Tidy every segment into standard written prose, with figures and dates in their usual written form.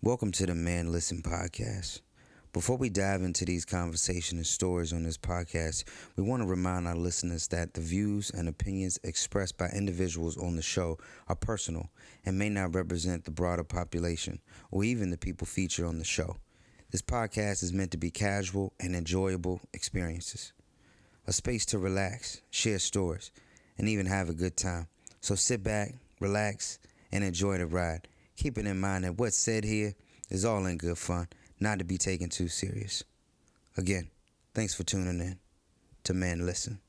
Welcome to the Man Listen podcast. Before we dive into these conversations and stories on this podcast, we want to remind our listeners that the views and opinions expressed by individuals on the show are personal and may not represent the broader population or even the people featured on the show. This podcast is meant to be casual and enjoyable experiences, a space to relax, share stories, and even have a good time. So sit back, relax, and enjoy the ride. Keeping in mind that what's said here is all in good fun, not to be taken too serious. Again, thanks for tuning in to Man Listen.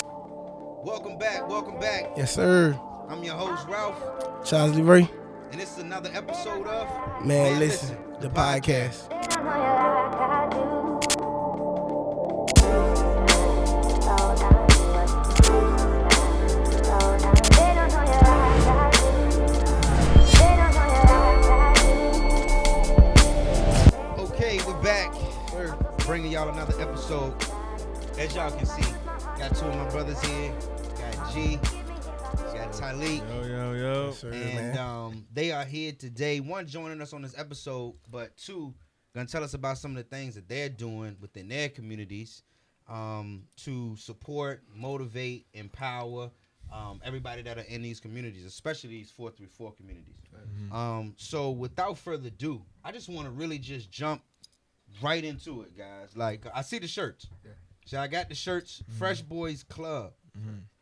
Welcome back. Yes, sir. I'm your host, Ralph, Charles Ray. and this is another episode of Man, listen, the podcast. Okay, we're back. We're bringing y'all another episode. As y'all can see, got two of my brothers here. Got G, got Tylic. Yo. Yes, sir, And man. they are here today. One, joining us on this episode, but two, gonna tell us about some of the things that they're doing within their communities to support, motivate, empower everybody that are in these communities, especially these 434 communities. So without further ado, I just want to really just jump right into it, guys. Like, I see the shirts. Yeah. So I got the shirts, Fresh Boyz Club.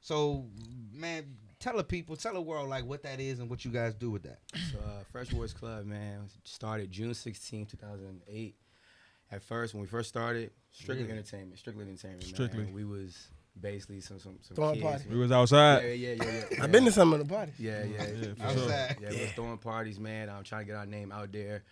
So, man, tell the world, like, what that is and what you guys do with that. So, Fresh Boyz Club, man, started June 16, 2008. At first, when we first started, strictly entertainment. Strictly. Man. We was basically some Throwing kids. parties. We was outside. Yeah. I've been to some of the parties. Yeah. for Outside. Yeah, we was throwing parties, man. I'm trying to get our name out there.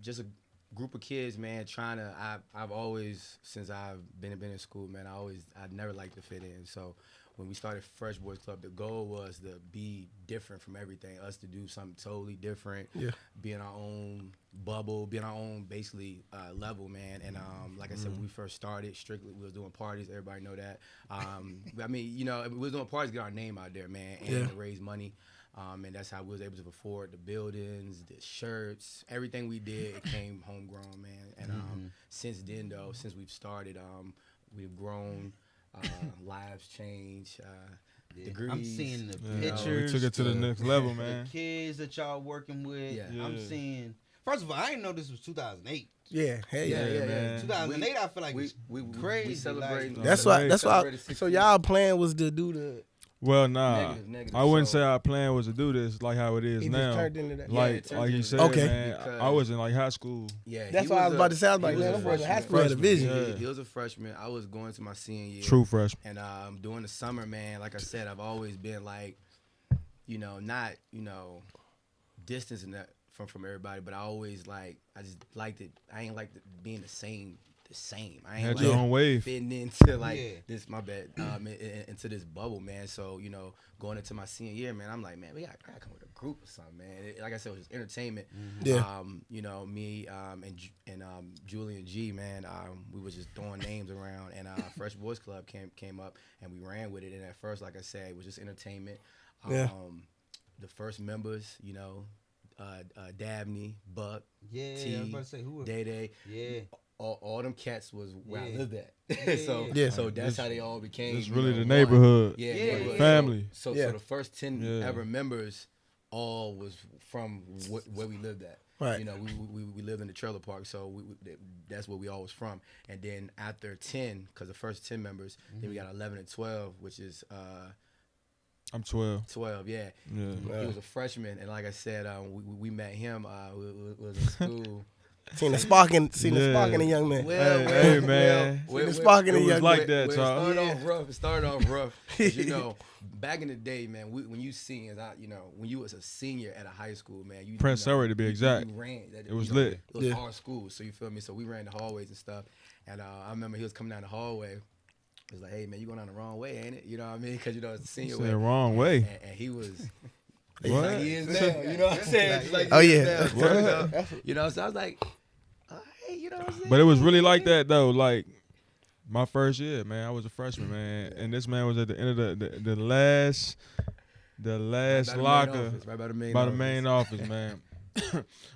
Just a group of kids, man, trying to. I've always, since I've been in school, man, I never liked to fit in. So when we started Fresh Boyz Club, the goal was to be different from everything. Us to do something totally different. Yeah. Be in our own bubble, be in our own basically level, man. And like I said, when we first started, strictly we was doing parties. Everybody know that. I mean, you know, we was doing parties to get our name out there, man, and to raise money. And that's how we was able to afford the buildings, the shirts, everything we did. It came homegrown, man. And since then, though, since we've started, we've grown. Lives change. Degrees. I'm seeing the Yeah, pictures. we took it to the next level, The man. kids that y'all working with. Yeah. I'm Yeah. seeing. First of all, I didn't know this was 2008. Yeah, hey, yeah. Yeah, man. 2008, I feel like we it's we crazy. We celebrating. like- That's why. Great. That's why. Celebrated So 60. y'all plan was to do the. Well, nah. Negative, I wouldn't so- say our plan was to do this like how it is He now. just turned into that. Yeah, Like, it turned like you into said, that. Okay. man, Because- I was in like high school. Yeah, That's he what I was about to say. I was he like, man, a them boys in high freshman. school had a vision. Yeah. He was a freshman. I was going to my senior year. True freshman. And during the summer, man, like I said, I've always been like, you know, not, you know, distancing that from everybody, but I just liked it. I ain't like being the same. I ain't Had like your own wave. fitting into like Yeah. this, my bad, into this bubble, man. So, you know, going into my senior year, man, I'm like, man, I gotta come with a group or something, man. Like I said, it was just entertainment. Yeah. You know, me and Julie and G, man, we was just throwing names around, and Fresh Boyz Club came up, and we ran with it. And at first, like I said, it was just entertainment. Yeah. The first members, you know, Dabney, Buck, Yeah, T, I was about to say, who was- Day Day. Yeah. All them cats was where I Yeah. lived at. Yeah. Yeah. So that's how they all became. It's you really know, the one. neighborhood. Yeah, Yeah. neighborhood. Family. So Yeah. the first 10 Yeah. ever members all was from where we lived at. Right. You know, we lived in the trailer park, so that's where we all was from. And then after 10, because the first 10 members, then we got 11 and 12, which is I'm 12. 12. Yeah. Yeah. He was a freshman, and like I said, we met him. We was in school. Seen the spark in the young man. Hey, man. Seen the spark in the It was young like man. that, It Charles. started off rough. 'Cause, you know, back in the day, man, when you seniors, you know, when you was a senior at a high school, man, you Prince you know, Surrey, to be you exact. ran. It was you know, lit. It was Yeah. our school, so you feel me. So we ran the hallways and stuff. And I remember he was coming down the hallway. He was like, "Hey, man, you going down the wrong way, ain't it?" You know what I mean? Because you know it's the senior Said way. wrong way. And he was. What? Like he is now, you know what I'm saying? Like Oh, he is yeah. now, you know? You know, so I was like, hey, you know what I'm saying? But it was really like that though. Like my first year, man, I was a freshman, man, and this man was at the end of the last Right by the main locker office, right by the main by the office. main office, man.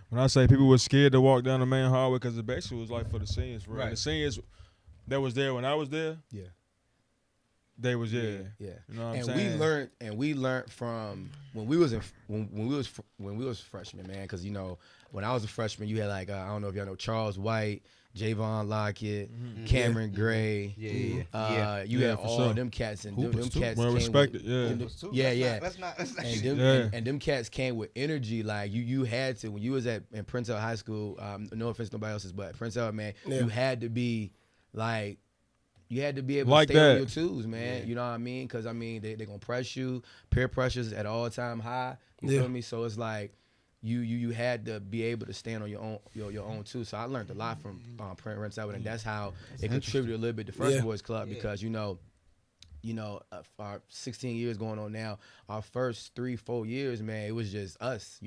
when I say people were scared to walk down the main hallway because it basically was like for the seniors, right? Right. The seniors that was there when I was there, Yeah. they was Yeah. You know what I'm And saying? we learned from when we was freshmen, man. Because when I was a freshman, you had like I don't know if y'all know Charles White, Javon Lockett, Cameron Gray. Yeah. You Yeah, had for all sure. them cats, and them Hoopers, too. cats Well came respected, with, yeah. yeah. Let's not. And them cats came with energy. Like you had to when you was in Prince Edward High School. No offense to nobody else's, but Prince Edward, man, you had to be like. You had to be able Like to stay that. on your twos, man. Yeah. You know what I mean? Because, they going to press you. Peer pressure's at all-time high. You feel me? So it's like you had to be able to stand on your own too. So I learned a lot from Prince Edward, and that's how it contributed a little bit to Fresh Boyz Club because, our 16 years going on now, our first 3-4 years, man, it was just us,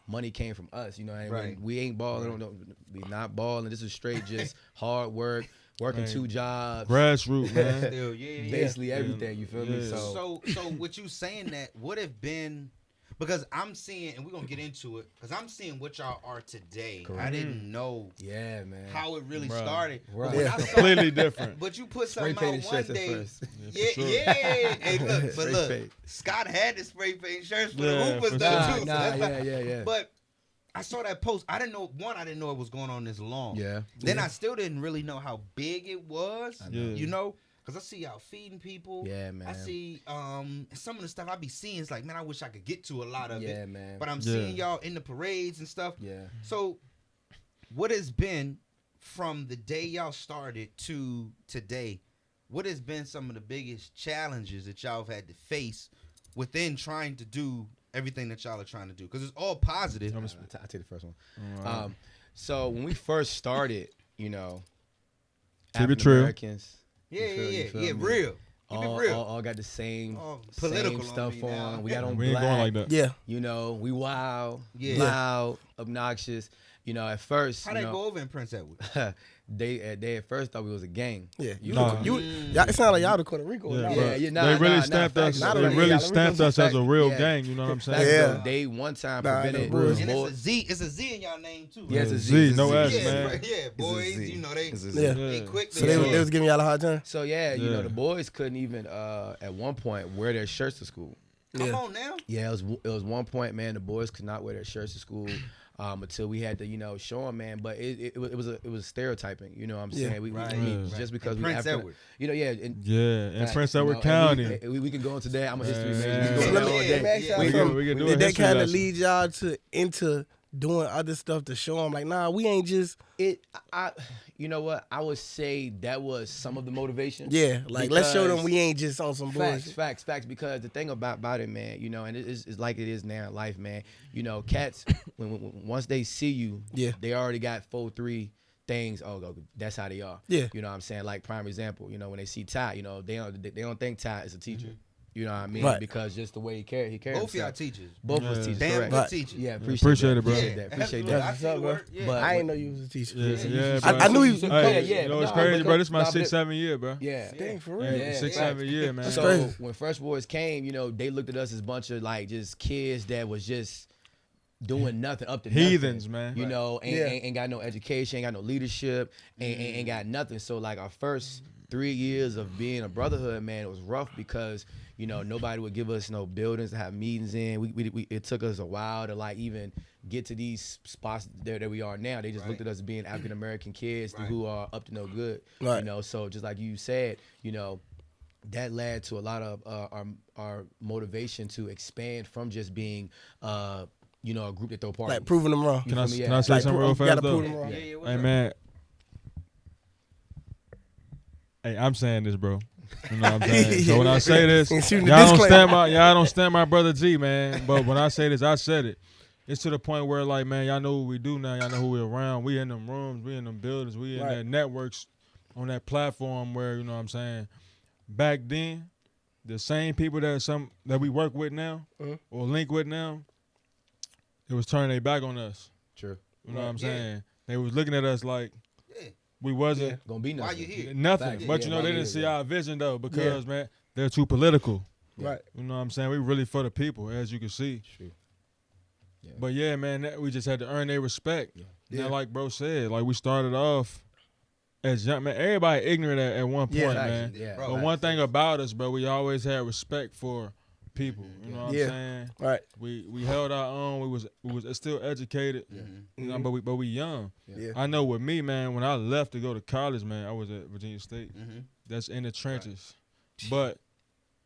money came from us, and Right. we ain't balling, we not balling. This is straight just hard work, working 2 jobs. Grassroots, man. Still, Basically everything, you feel me? Yeah. So what you saying that would have been, because I'm seeing, and we're gonna get into it, because I'm seeing what y'all are today. Correct. I didn't know Yeah, man. how it really Bruh. started. Right. But when I saw, Completely different. but you put Spray something painted out one shirts at day. first. Yeah, for sure. Hey, look, Spray but paint. Scott had the spray paint shirts for Yeah, the hoopers for though sure. too. so Nah, that's like- yeah. But I saw that post. I didn't know it was going on this long. Yeah. Then I still didn't really know how big it was. know. Yeah. You know, because I see y'all feeding people. Yeah, man. I see some of the stuff I be seeing is like, man, I wish I could get to a lot of Yeah, it. man. But I'm Yeah. seeing y'all in the parades and stuff. Yeah. So what has been from the day y'all started to today, what has been some of the biggest challenges that y'all have had to face within trying to do everything that y'all are trying to do? Because it's all positive. I'll take the first one. Alright. So when we first started, Keep it African true. Americans, Yeah, you feel me? real. Keep it real. all got the same Political same on stuff me on. now. We got on We ain't black. going like that. Yeah. We wild, Yeah. loud, obnoxious. At first, How they go over in Prince Edward? they at first thought we was a gang. Yeah. Nah. Y'all, it sounded like y'all the Puerto Rico. Yeah, Y'all- but yeah, nah, they really nah, stamped facts. us. Not They only really y'all, stamped we us as a real yeah. gang. You know what I'm saying? Facts, Yeah. though, they one time Nah, prevented bro. And boy- it's a Z in y'all name too. Yeah, it's a Yeah, Z. Z, it's a no Z. S, yeah, man. right, yeah, boys. Z. You know they It's a Z. Yeah. they quick. To So they was giving y'all a hard time. So yeah, Yeah. the boys couldn't even at one point wear their shirts to school. Come Yeah. on now. Yeah, it was one point, man. The boys could not wear their shirts to school until we had to, show them, man. But it was stereotyping. You know what I'm Yeah. saying? We Right. just because And we Prince African, Edward. yeah, and, Yeah, in facts, Prince you Edward know, County. and we can go into that. I'm a history major. Yeah. We can go So into let that all me day. ask y'all We something. can- we can do a Did that history kind of lesson. lead y'all into doing other stuff to show them, like, nah, we ain't just, You know what? I would say that was some of the motivation. yeah, like, let's show them Because- we ain't just on some bullshit. Facts. Because the thing about it, man, and it's like it is now in life, man. Cats, when once they see you, Yeah. they already got 4-3 things. Oh, that's how they are. Yeah. You know what I'm saying? Like prime example, when they see Ty, they don't think Ty is a teacher. You know what I mean? Right. Because just the way he carries Both y'all himself. teachers. Both of us Yeah. teachers, Damn correct. good Right. teachers. Yeah, Appreciate it, bro. Appreciate that. Absolutely. That's I what's see up, the bro. work. Yeah. But- I ain't know you was a teacher. Yeah, I bro. knew he- Hey, yeah, you know what's nah, crazy, bro? This is my nah, but 6-7 year, bro. Yeah. Dang, for Yeah, real. Yeah, 6-7 year, man. That's So crazy. when Fresh Boyz came, they looked at us as a bunch of like just kids that was just doing nothing up to Heathens, nothing, man. Ain't got no education, ain't got no leadership, ain't got nothing. So like our first 3 years of being a brotherhood, man, it was rough because nobody would give us no buildings to have meetings in. We it took us a while to like even get to these spots that we are now. They just looked at us as being African American kids who are up to no good. Right. So just like you said, that led to a lot of our motivation to expand from just being a group that throw parties. Like, proving them wrong. Can I feel me? can I say Like, something real gotta fast though? prove them wrong. Yeah, what's Hey up? man. Hey, I'm saying this, bro. You know what I'm saying? So when I say this, And y'all shooting the don't disclaimer. stand my brother G, man. But when I say this, I said it. It's to the point where, like, man, y'all know what we do now. Y'all know who we around. We in them rooms. We in them buildings. We in Right. that networks on that platform where, you know what I'm saying, back then, the same people that we work with now or link with now, it was turning their back on us. True. You know what I'm Yeah. saying? They was looking at us like Yeah. we wasn't Gonna be nothing. Why you here? nothing. Facts. But Yeah, you know, why they you didn't here, see yeah. our vision though because, man, they're too political. Right. You know what I'm saying? We really for the people, as you can see. True. But yeah, man, we just had to earn their respect. Now, like bro said, like we started off as young man. Everybody ignorant at one point, man. Yeah. But one thing about us, bro, we always had respect for people. You know what I'm saying? Right. We held our own. We was still educated. You know, but we young. Yeah. I know with me, man, when I left to go to college, man, I was at Virginia State. That's in the trenches. But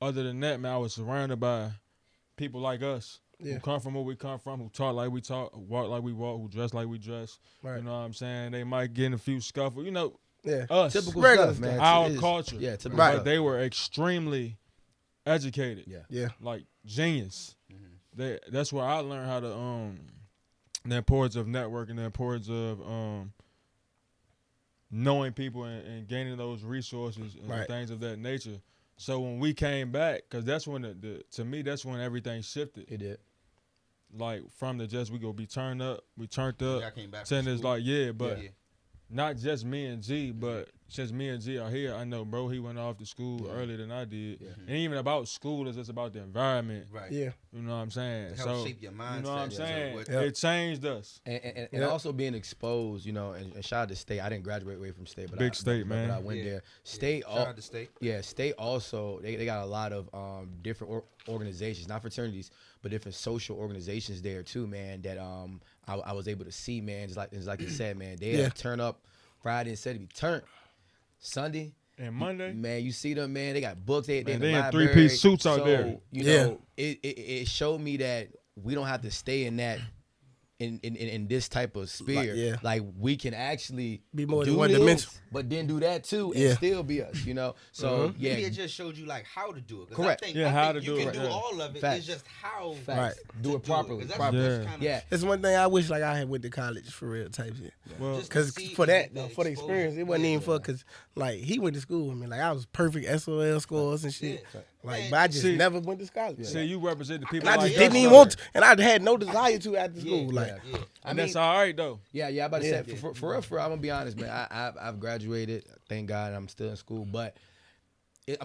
other than that, man, I was surrounded by people like us. Who come from where we come from, who talk like we talk, who walk like we walk, who dress like we dress. Right. You know what I'm saying? They might get in a few scuffles. You know, us. Typical regular stuff, man. Our culture. Yeah, typical But stuff. they were extremely educated. Yeah. Like genius. That's where I learned how to the importance of networking, the importance of knowing people and gaining those resources and things of that nature. So when we came back, because that's when to me that's when everything shifted. It did. Like from the just we turned up. Y'all came back Saying from it's school? like but not just me and G, but since me and G are here, I know bro he went off to school earlier than I did. And even about school, it's just about the environment. Right. Yeah. You know what I'm saying? To help shape your mindset. You know what I'm saying? So It changed us. And also being exposed, you know, and shout out to State. I didn't graduate away from State, but Big State, man. But I went there. State, shout out to State. Yeah, State also they got a lot of different organizations, not fraternities, but different social organizations there too, man. That I was able to see, man. Just like you said, man. They have turn up Friday and Saturday, turn Sunday. And Monday, man, you see them, man. They got books. They in the in library. 3-piece suits out there. You know, it showed me that we don't have to stay in that in this type of sphere. Like we can actually be more do than one this, dimension, but then do that too and still be us. You know, so maybe it just showed you like how to do it. Correct. I think do you it. can do all of it. Facts. It's just how do it properly. It's one thing I wish like I had went to college for real type shit. Well, because for that, for the experience, it wasn't even for because like he went to school with me. Like I was perfect SOL scores and shit. Like, but I just never went to college. See, you represent the people. And I like just didn't us, even though. want to, and I had no desire to after school. Like, I mean, that's all right though. Yeah, I'm about to say for real, I'm gonna be honest, man. I've graduated, thank God. I'm still in school, but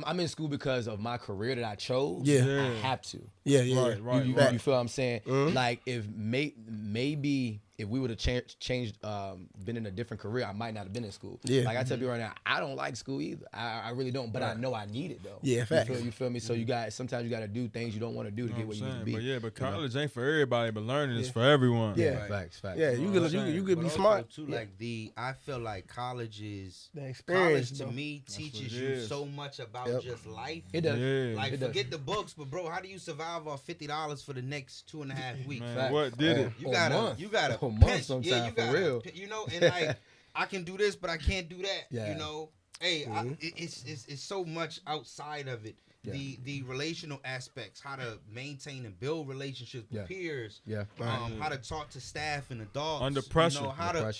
I'm in school because of my career that I chose. I have to. Right. You feel what I'm saying? Like if maybe if we would have changed, been in a different career, I might not have been in school. Like I tell people right now, I don't like school either. I really don't, but I know I need it though. You feel me? So sometimes you got to do things you don't want to do to get where you need to be. But college ain't for everybody, but learning is for everyone. Facts. Yeah, you could be smart too. Like I feel like college is the experience. College to me teaches you so much about just life. It does. Like forget the books, but bro, how do you survive off $50 for the next 2.5 weeks? Man, what did it? You gotta a month sometimes, you gotta, for real. You know, and like I can do this, but I can't do that. You know, hey, it's so much outside of it. The relational aspects, how to maintain and build relationships with peers. How to talk to staff and adults under pressure. You know, how to.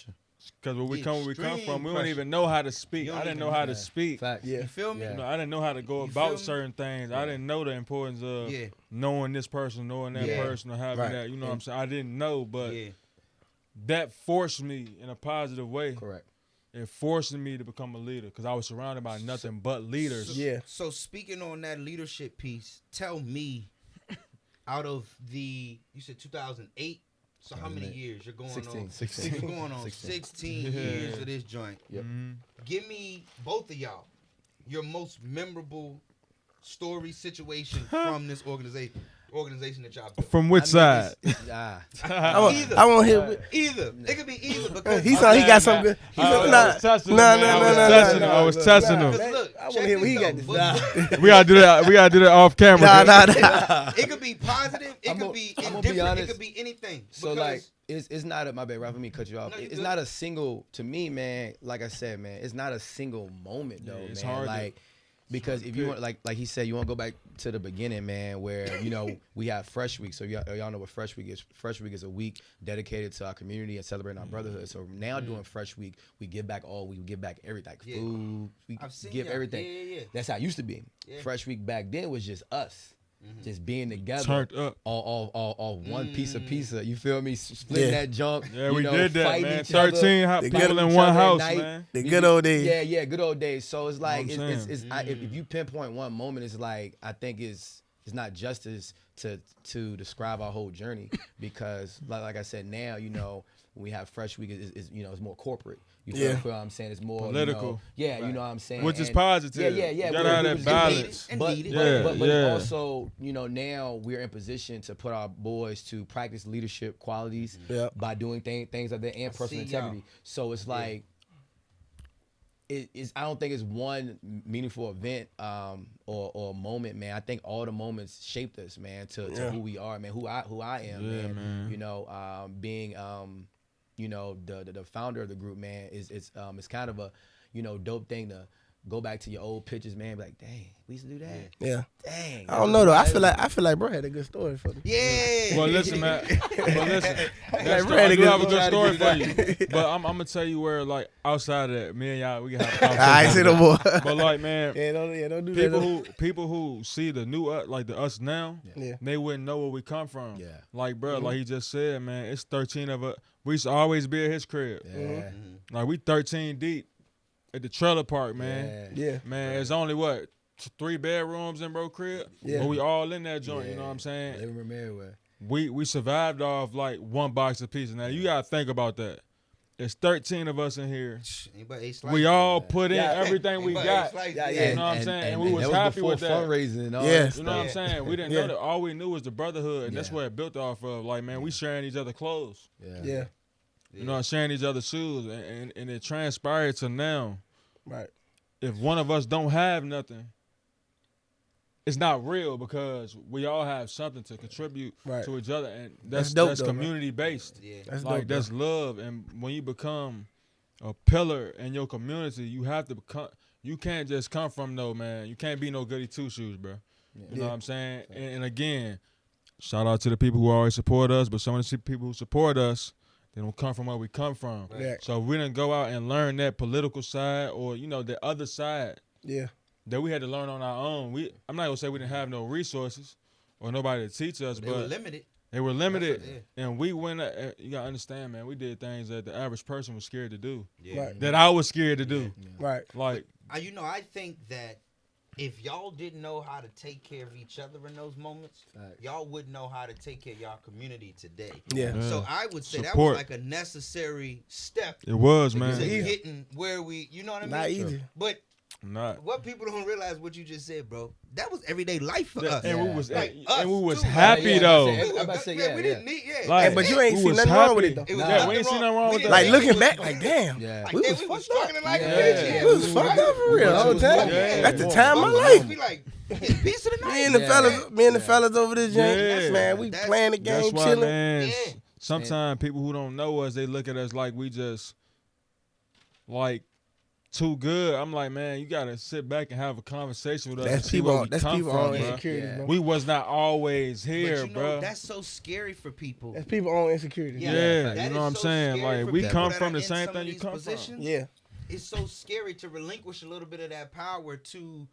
Because where we come from, we don't even know how to speak. I didn't know how to speak. You feel me? You know, I didn't know how to go about certain things. I didn't know the importance of knowing this person, knowing that person, or having that. You know what I'm saying? I didn't know, but that forced me in a positive way. Correct. It forced me to become a leader because I was surrounded by nothing but leaders. So speaking on that leadership piece, tell me, out of you said 2008. So how many years you're going 16, on? 16. You're going on 16 years of this joint. Give me, both of y'all, your most memorable story situation from this organization that y'all built. From which side? Either. I won't hear either. It could be either because he got something good. I was testing him. Look, I want to hear what he got to say. We gotta do that off camera. It could be positive. It could be indifferent. It could be anything. So like, it's not my bad. Ralph, let me cut you off. It's not a single. To me, man. Like I said, man, it's not a single moment though. It's man. hard. Like. Because if you want, like he said, you want to go back to the beginning, man, where, you know, we have Fresh Week. So y'all know what Fresh Week is. Fresh Week is a week dedicated to our community and celebrating our brotherhood. So now doing Fresh Week, we give back we give back everything. Like food, we give everything. That's how it used to be. Fresh Week back then was just us. Just being together, turned up, all one piece of pizza. You feel me? Splitting that junk. Yeah, we did that, man. 13 people in one house, man. The good old days. Yeah, good old days. So it's like if you pinpoint one moment, it's like I think it's not justice to describe our whole journey because like I said, now when we have Fresh Week is it's more corporate. You feel what I'm saying? It's more political. You know what I'm saying? Which is positive. Yeah. You gotta have that balance. But also, now we're in position to put our boys to practice leadership qualities by doing things like that and personal integrity. So it's like I don't think it's one meaningful event or moment, man. I think all the moments shaped us, man, to who we are, man, who I am, man. Being the founder of the group, man, it's kind of a dope thing to go back to your old pictures, man. Be like, dang, we used to do that. Yeah. Dang. I don't know though. I feel like bro had a good story for me. Yeah. Well, listen, man. I Like, do have a good story for you. But I'm gonna tell you where, like, outside of that, me and y'all, we can have a conversation. I ain't say no more. But like, man, don't do that. People who see the new like the us now, they wouldn't know where we come from. Yeah. Like, bro, like he just said, man, it's 13 of us. We used to always be at his crib. Yeah. Like we 13 deep at the trailer park, man. Yeah. Man, it's only what 3 bedrooms in bro crib. Yeah. But we all in that joint. You know what I'm saying? They remember everywhere. We survived off like 1 box of pizza. Now you gotta think about that. There's 13 of us in here. We all put in everything we got. You know what I'm saying? And we was happy with that. Fundraising and all Yes. You know what I'm saying? We didn't know that. All we knew was the brotherhood, and that's what it built off of. Like, man, we sharing each other clothes. Yeah. You know, sharing each other shoes, and it transpired to now. Right. If one of us don't have nothing, it's not real because we all have something to contribute to each other, and that's community based. Yeah. That's like dope, that's love, and when you become a pillar in your community, you have to become. You can't just come from man. You can't be no goody two shoes, bro. You know what I'm saying? And again, shout out to the people who always support us, but some of the people who support us, they don't come from where we come from. Right. So if we didn't go out and learn that political side or the other side. Yeah. That we had to learn on our own. I'm not gonna say we didn't have no resources or nobody to teach us, but they were limited. They were limited, and we went. You gotta understand, man. We did things that the average person was scared to do. Yeah. Right. That I was scared to do. Right. Like, I think that if y'all didn't know how to take care of each other in those moments, y'all wouldn't know how to take care of y'all community today. Yeah. So I would say that Support. was like a necessary step. It was, man. To getting where we, you know what I mean? Not easy. But not. What people don't realize, what you just said, bro, that was everyday life for us. And we was like and we was too. happy though. We didn't need, Like, but you ain't we seen was nothing happy. wrong with it though. We ain't seen nothing wrong with that. Like looking back, like damn, Like, we was we was fucked up. struggling like a Yeah. bitch. We was fucked up for real the whole time. Yeah. That's the time of my Life life. be like, piece of the night. Me and the fellas over this joint, Yeah. man, we playing the That's game, why, chilling. man. Yeah. Sometimes people who don't know us, they look at us like we just like too good. I'm like, man, you gotta sit back and have a conversation with us. That's and see where people. we That's come people from, on bro. insecurities, bro. We was not always here, But you know, bro. that's so scary for people. That's people on insecurities. Yeah, That you know is what I'm so saying? scary Like, for we people come that from are the in same some thing of you these come positions. from. Yeah. It's so scary to relinquish a little bit of that power to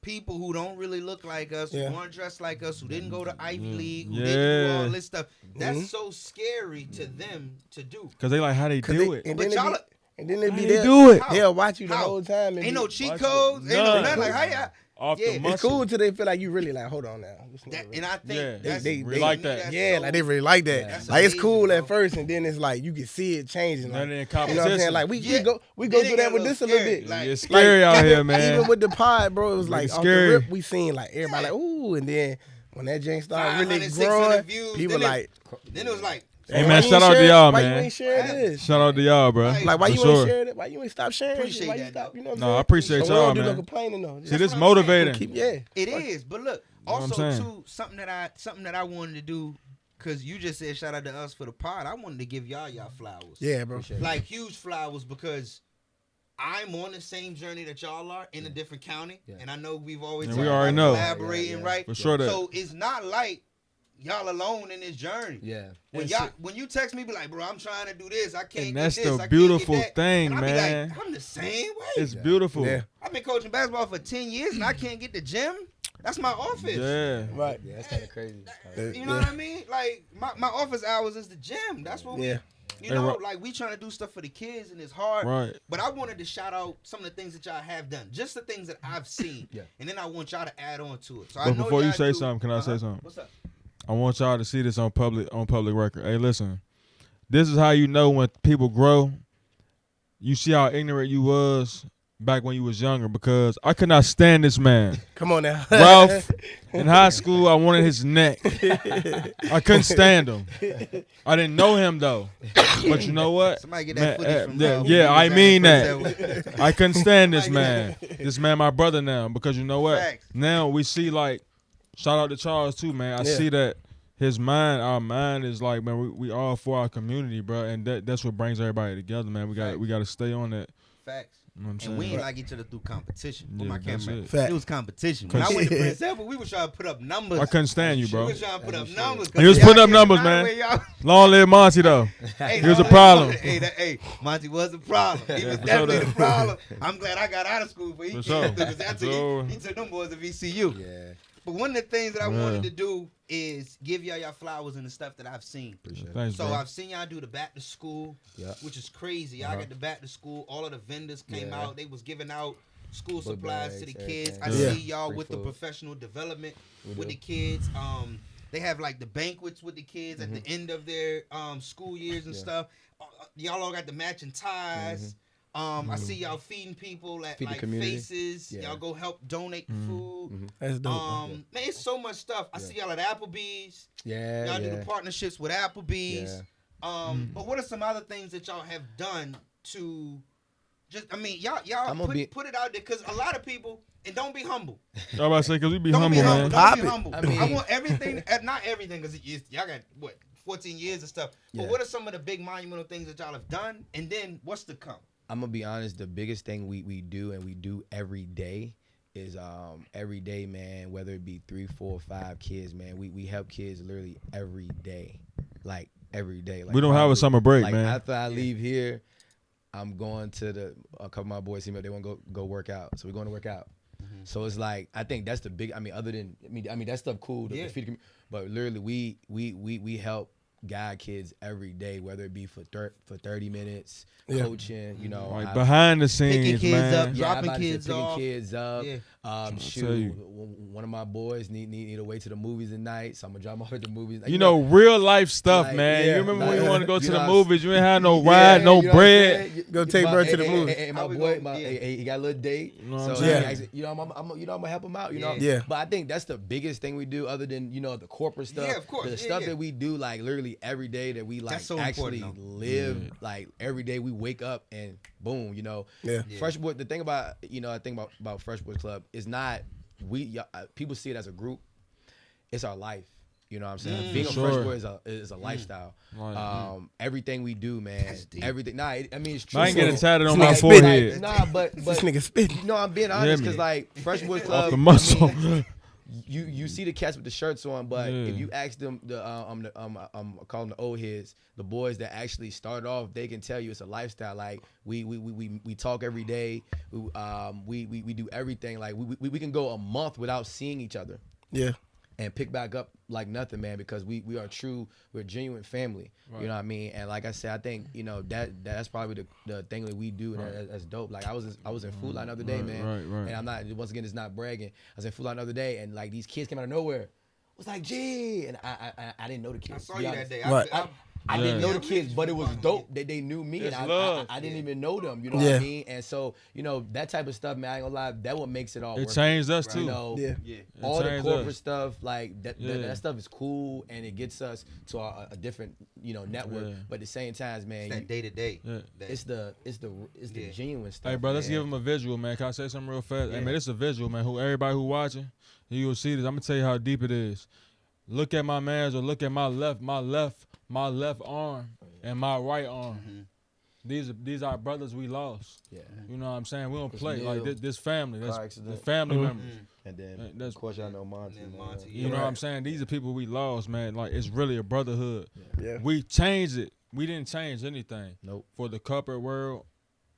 people who don't really look like us, who aren't dressed like us, who didn't go to Ivy League, who didn't do all this stuff. That's so scary to them to do. Cause they like how they do it. And But then y'all, they be they there. do it? They'll watch you the How? whole time. And ain't be- no cheat watch codes, it. ain't no None. nothing. Like how y'all? Off Yeah, the it's muscle. It's cool till they feel like you really like, hold on now. This nigga really- And I think Yeah. that's, They like that. that's Yeah, so- like they really like that. That's Like it's amazing, cool bro. at first, and then it's like you can see it changing. Like, None in you know competition. what I'm saying? Like we Yeah. go Then through they that get with a this a little little bit. scared, like- It's scary out here, man. Even with the pod, bro, it was like It's off the scary. rip, we seen like everybody like ooh, and then when that jank started really 500, 600 growing, views, people then like, Then it was like, Hey, why man, you shout ain't out to share- y'all, why man. you ain't share this? Shout out to y'all, bro. Like why For you sure. ain't share it? Why you ain't stop sharing? Appreciate Shit? Why you that, stop? though. You know what I'm No, saying? I appreciate So we y'all, don't do no man. complaining though. See, Just this what I'm motivating. keep yeah. it is. But look, what I'm also saying? too, something that I wanted to do, because you just said shout out to us for the pod. I wanted to give y'all flowers. Yeah, bro. Like huge flowers, because I'm on the same journey that y'all are in a different county, and I know we've always And talked we already about know. collaborating, right? For sure that. So it's not like y'all alone in this journey. Yeah. When you text me, be like, bro, I'm trying to do this, I can't And get that's this, the I can't beautiful get that. thing, And I be man. like, I'm the same way. It's beautiful. Yeah. I've been coaching basketball for 10 years and I can't get the gym. That's my office. Yeah. Right. Yeah, that's kind of crazy. You know what I mean? Like my office hours is the gym. That's what we, you know, like we trying to do stuff for the kids and it's hard. Right. But I wanted to shout out some of the things that y'all have done, just the things that I've seen. And then I want y'all to add on to it. So I But know before you y'all say do- something, can I say something? What's up? I want y'all to see this on public record. Hey, listen, this is how you know when people grow. You see how ignorant you was back when you was younger, because I could not stand this man. Come on now. Ralph, in high school, I wanted his neck. I couldn't stand him. I didn't know him, though. But you know what? Somebody get that footage from I mean that. I couldn't stand this man. This man my brother now, because you know what? Facts. Now we see, like, shout out to Charles, too, man. I see that our mind is like, man, we all for our community, bro. And that's what brings everybody together, man. We got to stay on that. Facts. You know what I'm saying? And we ain't like each other through competition. With my that's camera, it. it was competition. When I went to Prince Edward, we were trying to put up numbers. I couldn't stand you, bro. We were trying to put up numbers. He was putting up numbers, man. Long live Monty, though. He was a problem. Hey, Monty was a problem. He was definitely the problem. I'm glad I got out of school before he came through, because after he took them boys to VCU. Yeah. But one of the things that I wanted to do is give y'all flowers and the stuff that I've seen. Thanks, So bro. I've seen y'all do the back to school, which is crazy. Y'all got the back to school. All of the vendors came out. They was giving out school supplies to the kids. I see y'all with the professional development with the kids. They have like the banquets with the kids at the end of their school years and stuff. Y'all all got the matching ties. I see y'all feeding people at like Faces. Y'all go help donate the food. That's dope. Man, it's so much stuff. I see y'all at Applebee's. Yeah. Y'all do the partnerships with Applebee's. But what are some other things that y'all have done to just? I mean, y'all put it out there, because a lot of people. And don't be humble. I was about to say, because we be Don't humble, be man. humble. Don't be humble. I mean, I want everything, not everything, because y'all got, 14 years and stuff. But what are some of the big monumental things that y'all have done? And then what's to come? I'm gonna be honest. The biggest thing we do, and we do every day, is every day, man. Whether it be 3, 4, 5 kids, man, we help kids literally every day, like every day. Like, We don't have a summer break, like, man. After I leave here, I'm going to a couple of my boys see me. They want to go work out, so we're going to work out. So it's like, I think that's the big. I mean, other than that stuff cool. The feed community, but literally we help guide kids every day, whether it be for 30 minutes, coaching, you know, like behind the scenes, kids man. up, dropping kids off. Shoot, one of my boys need a way to the movies at night, so I'm gonna drop my off at the movies. Like, You know, real life stuff, like, man. You remember when you want to go to the know, movies, you ain't have no ride, no you know bread. Go take bro to the movies. And my boy, he got a little date, You know what I'm so saying? I'm gonna help him out. You know, Yeah. But I think that's the biggest thing we do, other than the corporate stuff. Yeah, of course. The stuff that we do, like literally every day, that we like That's so actually important, live. Like every day we wake up and boom, Fresh Boy. The thing about I think about Fresh Boyz Club is not people see it as a group. It's our life. You know what I'm saying? Being a Fresh Boy is a lifestyle. Everything we do, man. Everything. Nah, I mean it's true. I ain't getting tatted on This my nigga forehead. Nah, but This nigga spitting. I'm being honest, because like Fresh Boyz Club, Off the muscle. I mean, you see the cats with the shirts on, but if you ask them, I call them the old heads, the boys that actually started off, they can tell you it's a lifestyle. Like we talk every day. We do everything. Like we can go a month without seeing each other. Yeah. And pick back up like nothing, man, because we're a genuine family. Right. You know what I mean? And like I said, I think that's probably the thing that we do, and that's dope. Like I was in Food Line the other day, man. Right. And I'm not, once again, it's not bragging. I was in Food Line the other day, and like these kids came out of nowhere. It was like, gee, and I didn't know the kids. I saw you that day. I didn't know the kids, but it was dope that they knew me, and I didn't even know them. You know what I mean? And so, that type of stuff, man, I ain't gonna lie, that what makes it all work. It changed us too. All the corporate stuff, like that stuff is cool, and it gets us to a different, network. But at the same time, man, that day to day. It's the genuine stuff. Hey, bro, let's give them a visual, man. Can I say something real fast? Hey, man, it's a visual, man. Everybody who watching, you will see this. I'm gonna tell you how deep it is. Look at my man's, or look at my left arm and my right arm. These are brothers we lost. Yeah. You know what I'm saying? We don't play like this family. That's the family members. And then of course y'all know Monty. You know what I'm saying? These are people we lost, man. Like it's really a brotherhood. Yeah. We changed it. We didn't change anything. Nope. For the corporate world,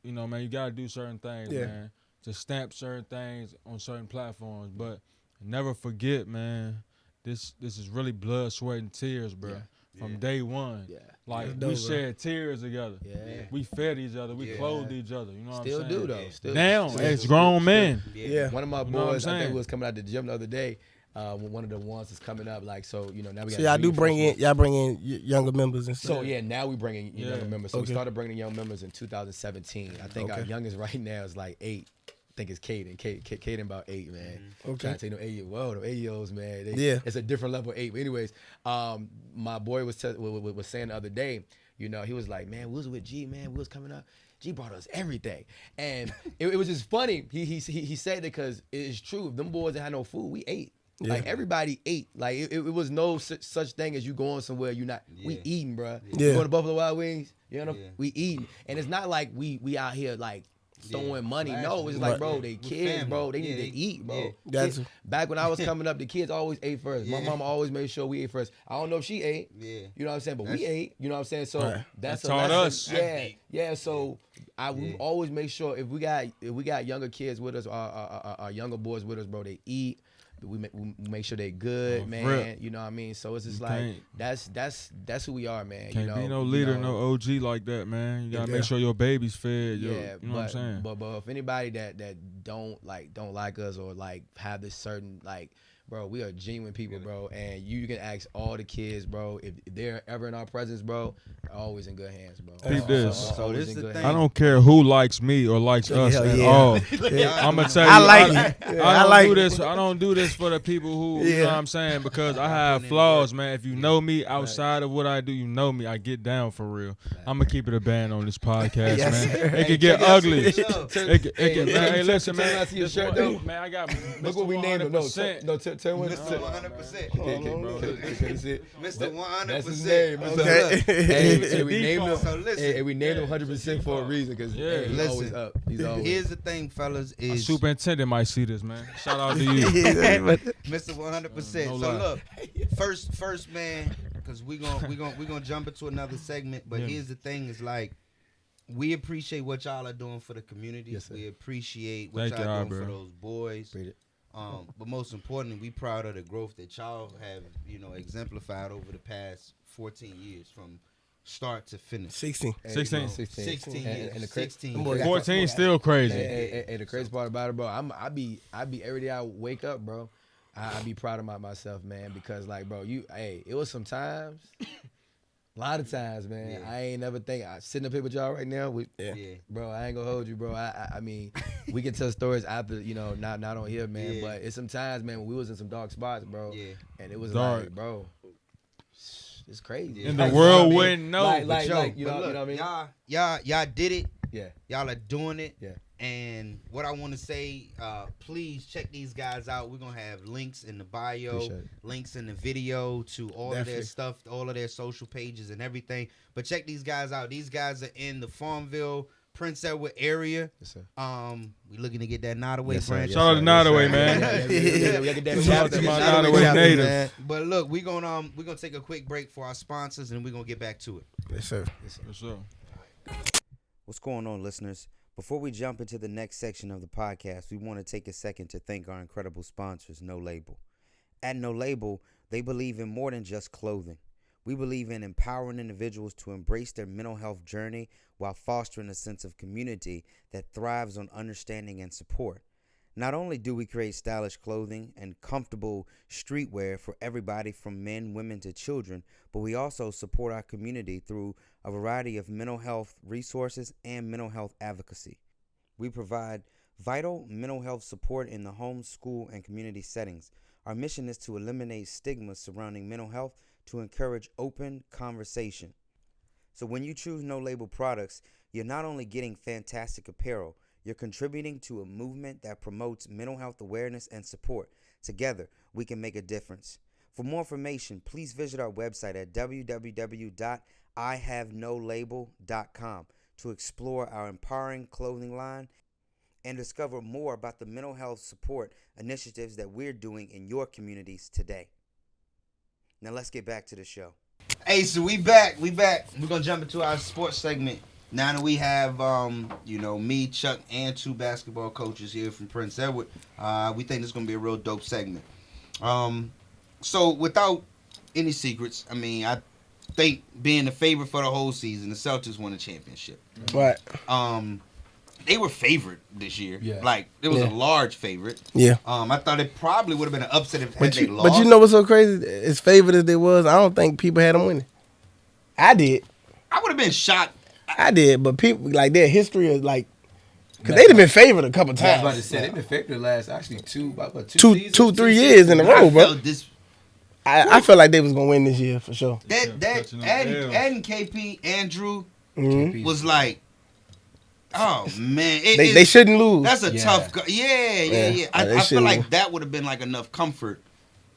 man, you gotta do certain things, man. To stamp certain things on certain platforms. But never forget, man. This is really blood, sweat, and tears, bro. From day one. Yeah. Like, we shed tears together. Yeah. We fed each other. We clothed each other. You know what I'm saying? Still do, though. Now, as grown men. Yeah. One of my boys, I think, was coming out the gym the other day. one of the ones that's coming up. Like so, you know, now we got. So y'all do bring in younger members and stuff. So yeah, now we bring in younger members. So we Okay. started bringing young members in 2017. I think our youngest right now is like 8. I think it's Caden. Caden about 8, man. Okay. Trying to take them 8-year-olds, man. Yeah. It's a different level of 8. But anyways, my boy was saying the other day, you know, he was like, man, we was with G, man. We was coming up. G brought us everything. And it was just funny. He said it because it's true. If them boys didn't have no food, we ate. Yeah. Like everybody ate. Like it was no such thing as you going somewhere you not. We eating, bro. Yeah. You going to Buffalo Wild Wings? You know, we eating. And it's not like we out here like throwing money. No, it's like, bro, they kids, bro. They need to eat, bro. Gotcha. Back when I was coming up, the kids always ate first. My mama always made sure we ate first. I don't know if she ate. Yeah. You know what I'm saying? But we ate. You know what I'm saying? So that's a taught lesson. us. Yeah. So we always make sure if we got younger kids with us, our younger boys with us, bro, they eat. We make sure they good, man. Rip. You know what I mean? So it's just like that's who we are, man. Can't you know, be no leader, no OG like that, man. You gotta make sure your baby's fed. You know what I'm saying? But if anybody that don't like us or like have this certain like, bro, we are genuine people, bro, and you can ask all the kids, bro, if they're ever in our presence, bro, they're always in good hands, bro. Peep this. So this is the thing. I don't care who likes me or likes us at yeah. all. I'm gonna tell you. I like it. I I don't like do it. this. I don't do this for the people who, you know what I'm saying, because I have flaws, man. If you know me outside of what I do, you know me. I get down for real. I'm gonna keep it a band on this podcast, Yes, man. sir. It can get ugly. Hey, Listen, man. I see your shirt, though. Man, I got Look what we named him. No, tell what Mr. 100%. Mr. 100%. That's his name. Okay. Hey, we named him. So listen. Hey, we named him 100% for a reason because he's Listen. always up. He's always. Here's the thing, fellas, a is superintendent might see this, man. Shout out to you. Mr. 100%. No So lie. look, first man, because we gonna jump into another segment. But here's the thing: is like we appreciate what y'all are doing for the community. Yes, sir. We appreciate what Thank y'all y'all, doing for bro. those boys. Appreciate it. But most importantly, we proud of the growth that y'all have, exemplified over the past 14 years from start to finish. 16. 16. 16 years. And the 16 Boy, years. 14 still crazy. Hey, the crazy part about it, bro, I be every day I wake up, bro. I be proud of myself, man, because like, bro, it was some times, a lot of times, man. I ain't never think I sitting up here with y'all right now. Bro, I ain't gonna hold you, bro. I mean, we can tell stories after, not on here, man. Yeah. But it's some times, man, when we was in some dark spots, bro. Yeah. And it was Dark. like, bro, it's crazy. And the Like, world you know what I mean? wouldn't know. Like, Yo, you but know look, what I mean? Y'all did it. Yeah. Y'all are doing it. Yeah. And what I want to say, please check these guys out. We're gonna have links in the bio, Appreciate it. links in the video to all of their Definitely. stuff, all of their social pages and everything. But check these guys out. These guys are in the Farmville, Prince Edward area. Yes, sir. We looking to get that Nodaway Yes, sir. branch. Shout out to Nodaway, man. We gotta get that Shout out to chapter. my Shout out to Nodaway chapter, native. man. But look, we're gonna take a quick break for our sponsors, and we're gonna get back to it. Yes, sir. For sure. What's going on, listeners? Before we jump into the next section of the podcast, we want to take a second to thank our incredible sponsors, No Label. At No Label, they believe in more than just clothing. We believe in empowering individuals to embrace their mental health journey while fostering a sense of community that thrives on understanding and support. Not only do we create stylish clothing and comfortable streetwear for everybody from men, women to children, but we also support our community through a variety of mental health resources and mental health advocacy. We provide vital mental health support in the home, school, and community settings. Our mission is to eliminate stigma surrounding mental health to encourage open conversation. So when you choose No Label products, you're not only getting fantastic apparel, you're contributing to a movement that promotes mental health awareness and support. Together, we can make a difference. For more information, please visit our website at www.ihavenolabel.com to explore our empowering clothing line and discover more about the mental health support initiatives that we're doing in your communities today. Now let's get back to the show. Hey, so we back. We're gonna jump into our sports segment. Now that we have, me, Chuck, and 2 basketball coaches here from Prince Edward, we think this is going to be a real dope segment. So without any secrets, I mean, I think being the favorite for the whole season, the Celtics won a championship. Right. they were favored this year. Yeah. Like it was a large favorite. Yeah. I thought it probably would have been an upset if they lost. But you know what's so crazy? As favored as they was, I don't think people had them winning. I did. I would have been shocked. I did, but people like their history is like, cause they'd have been favored a couple I was times. about to say they've been favored the last actually two Two, seasons, 3 years in a row, I bro. felt this. I felt like they was gonna win this year for sure. Adding KP, Andrew Mhm. was like, oh man, They shouldn't lose. That's a tough. Yeah, I they feel shouldn't like lose. that would have been like enough comfort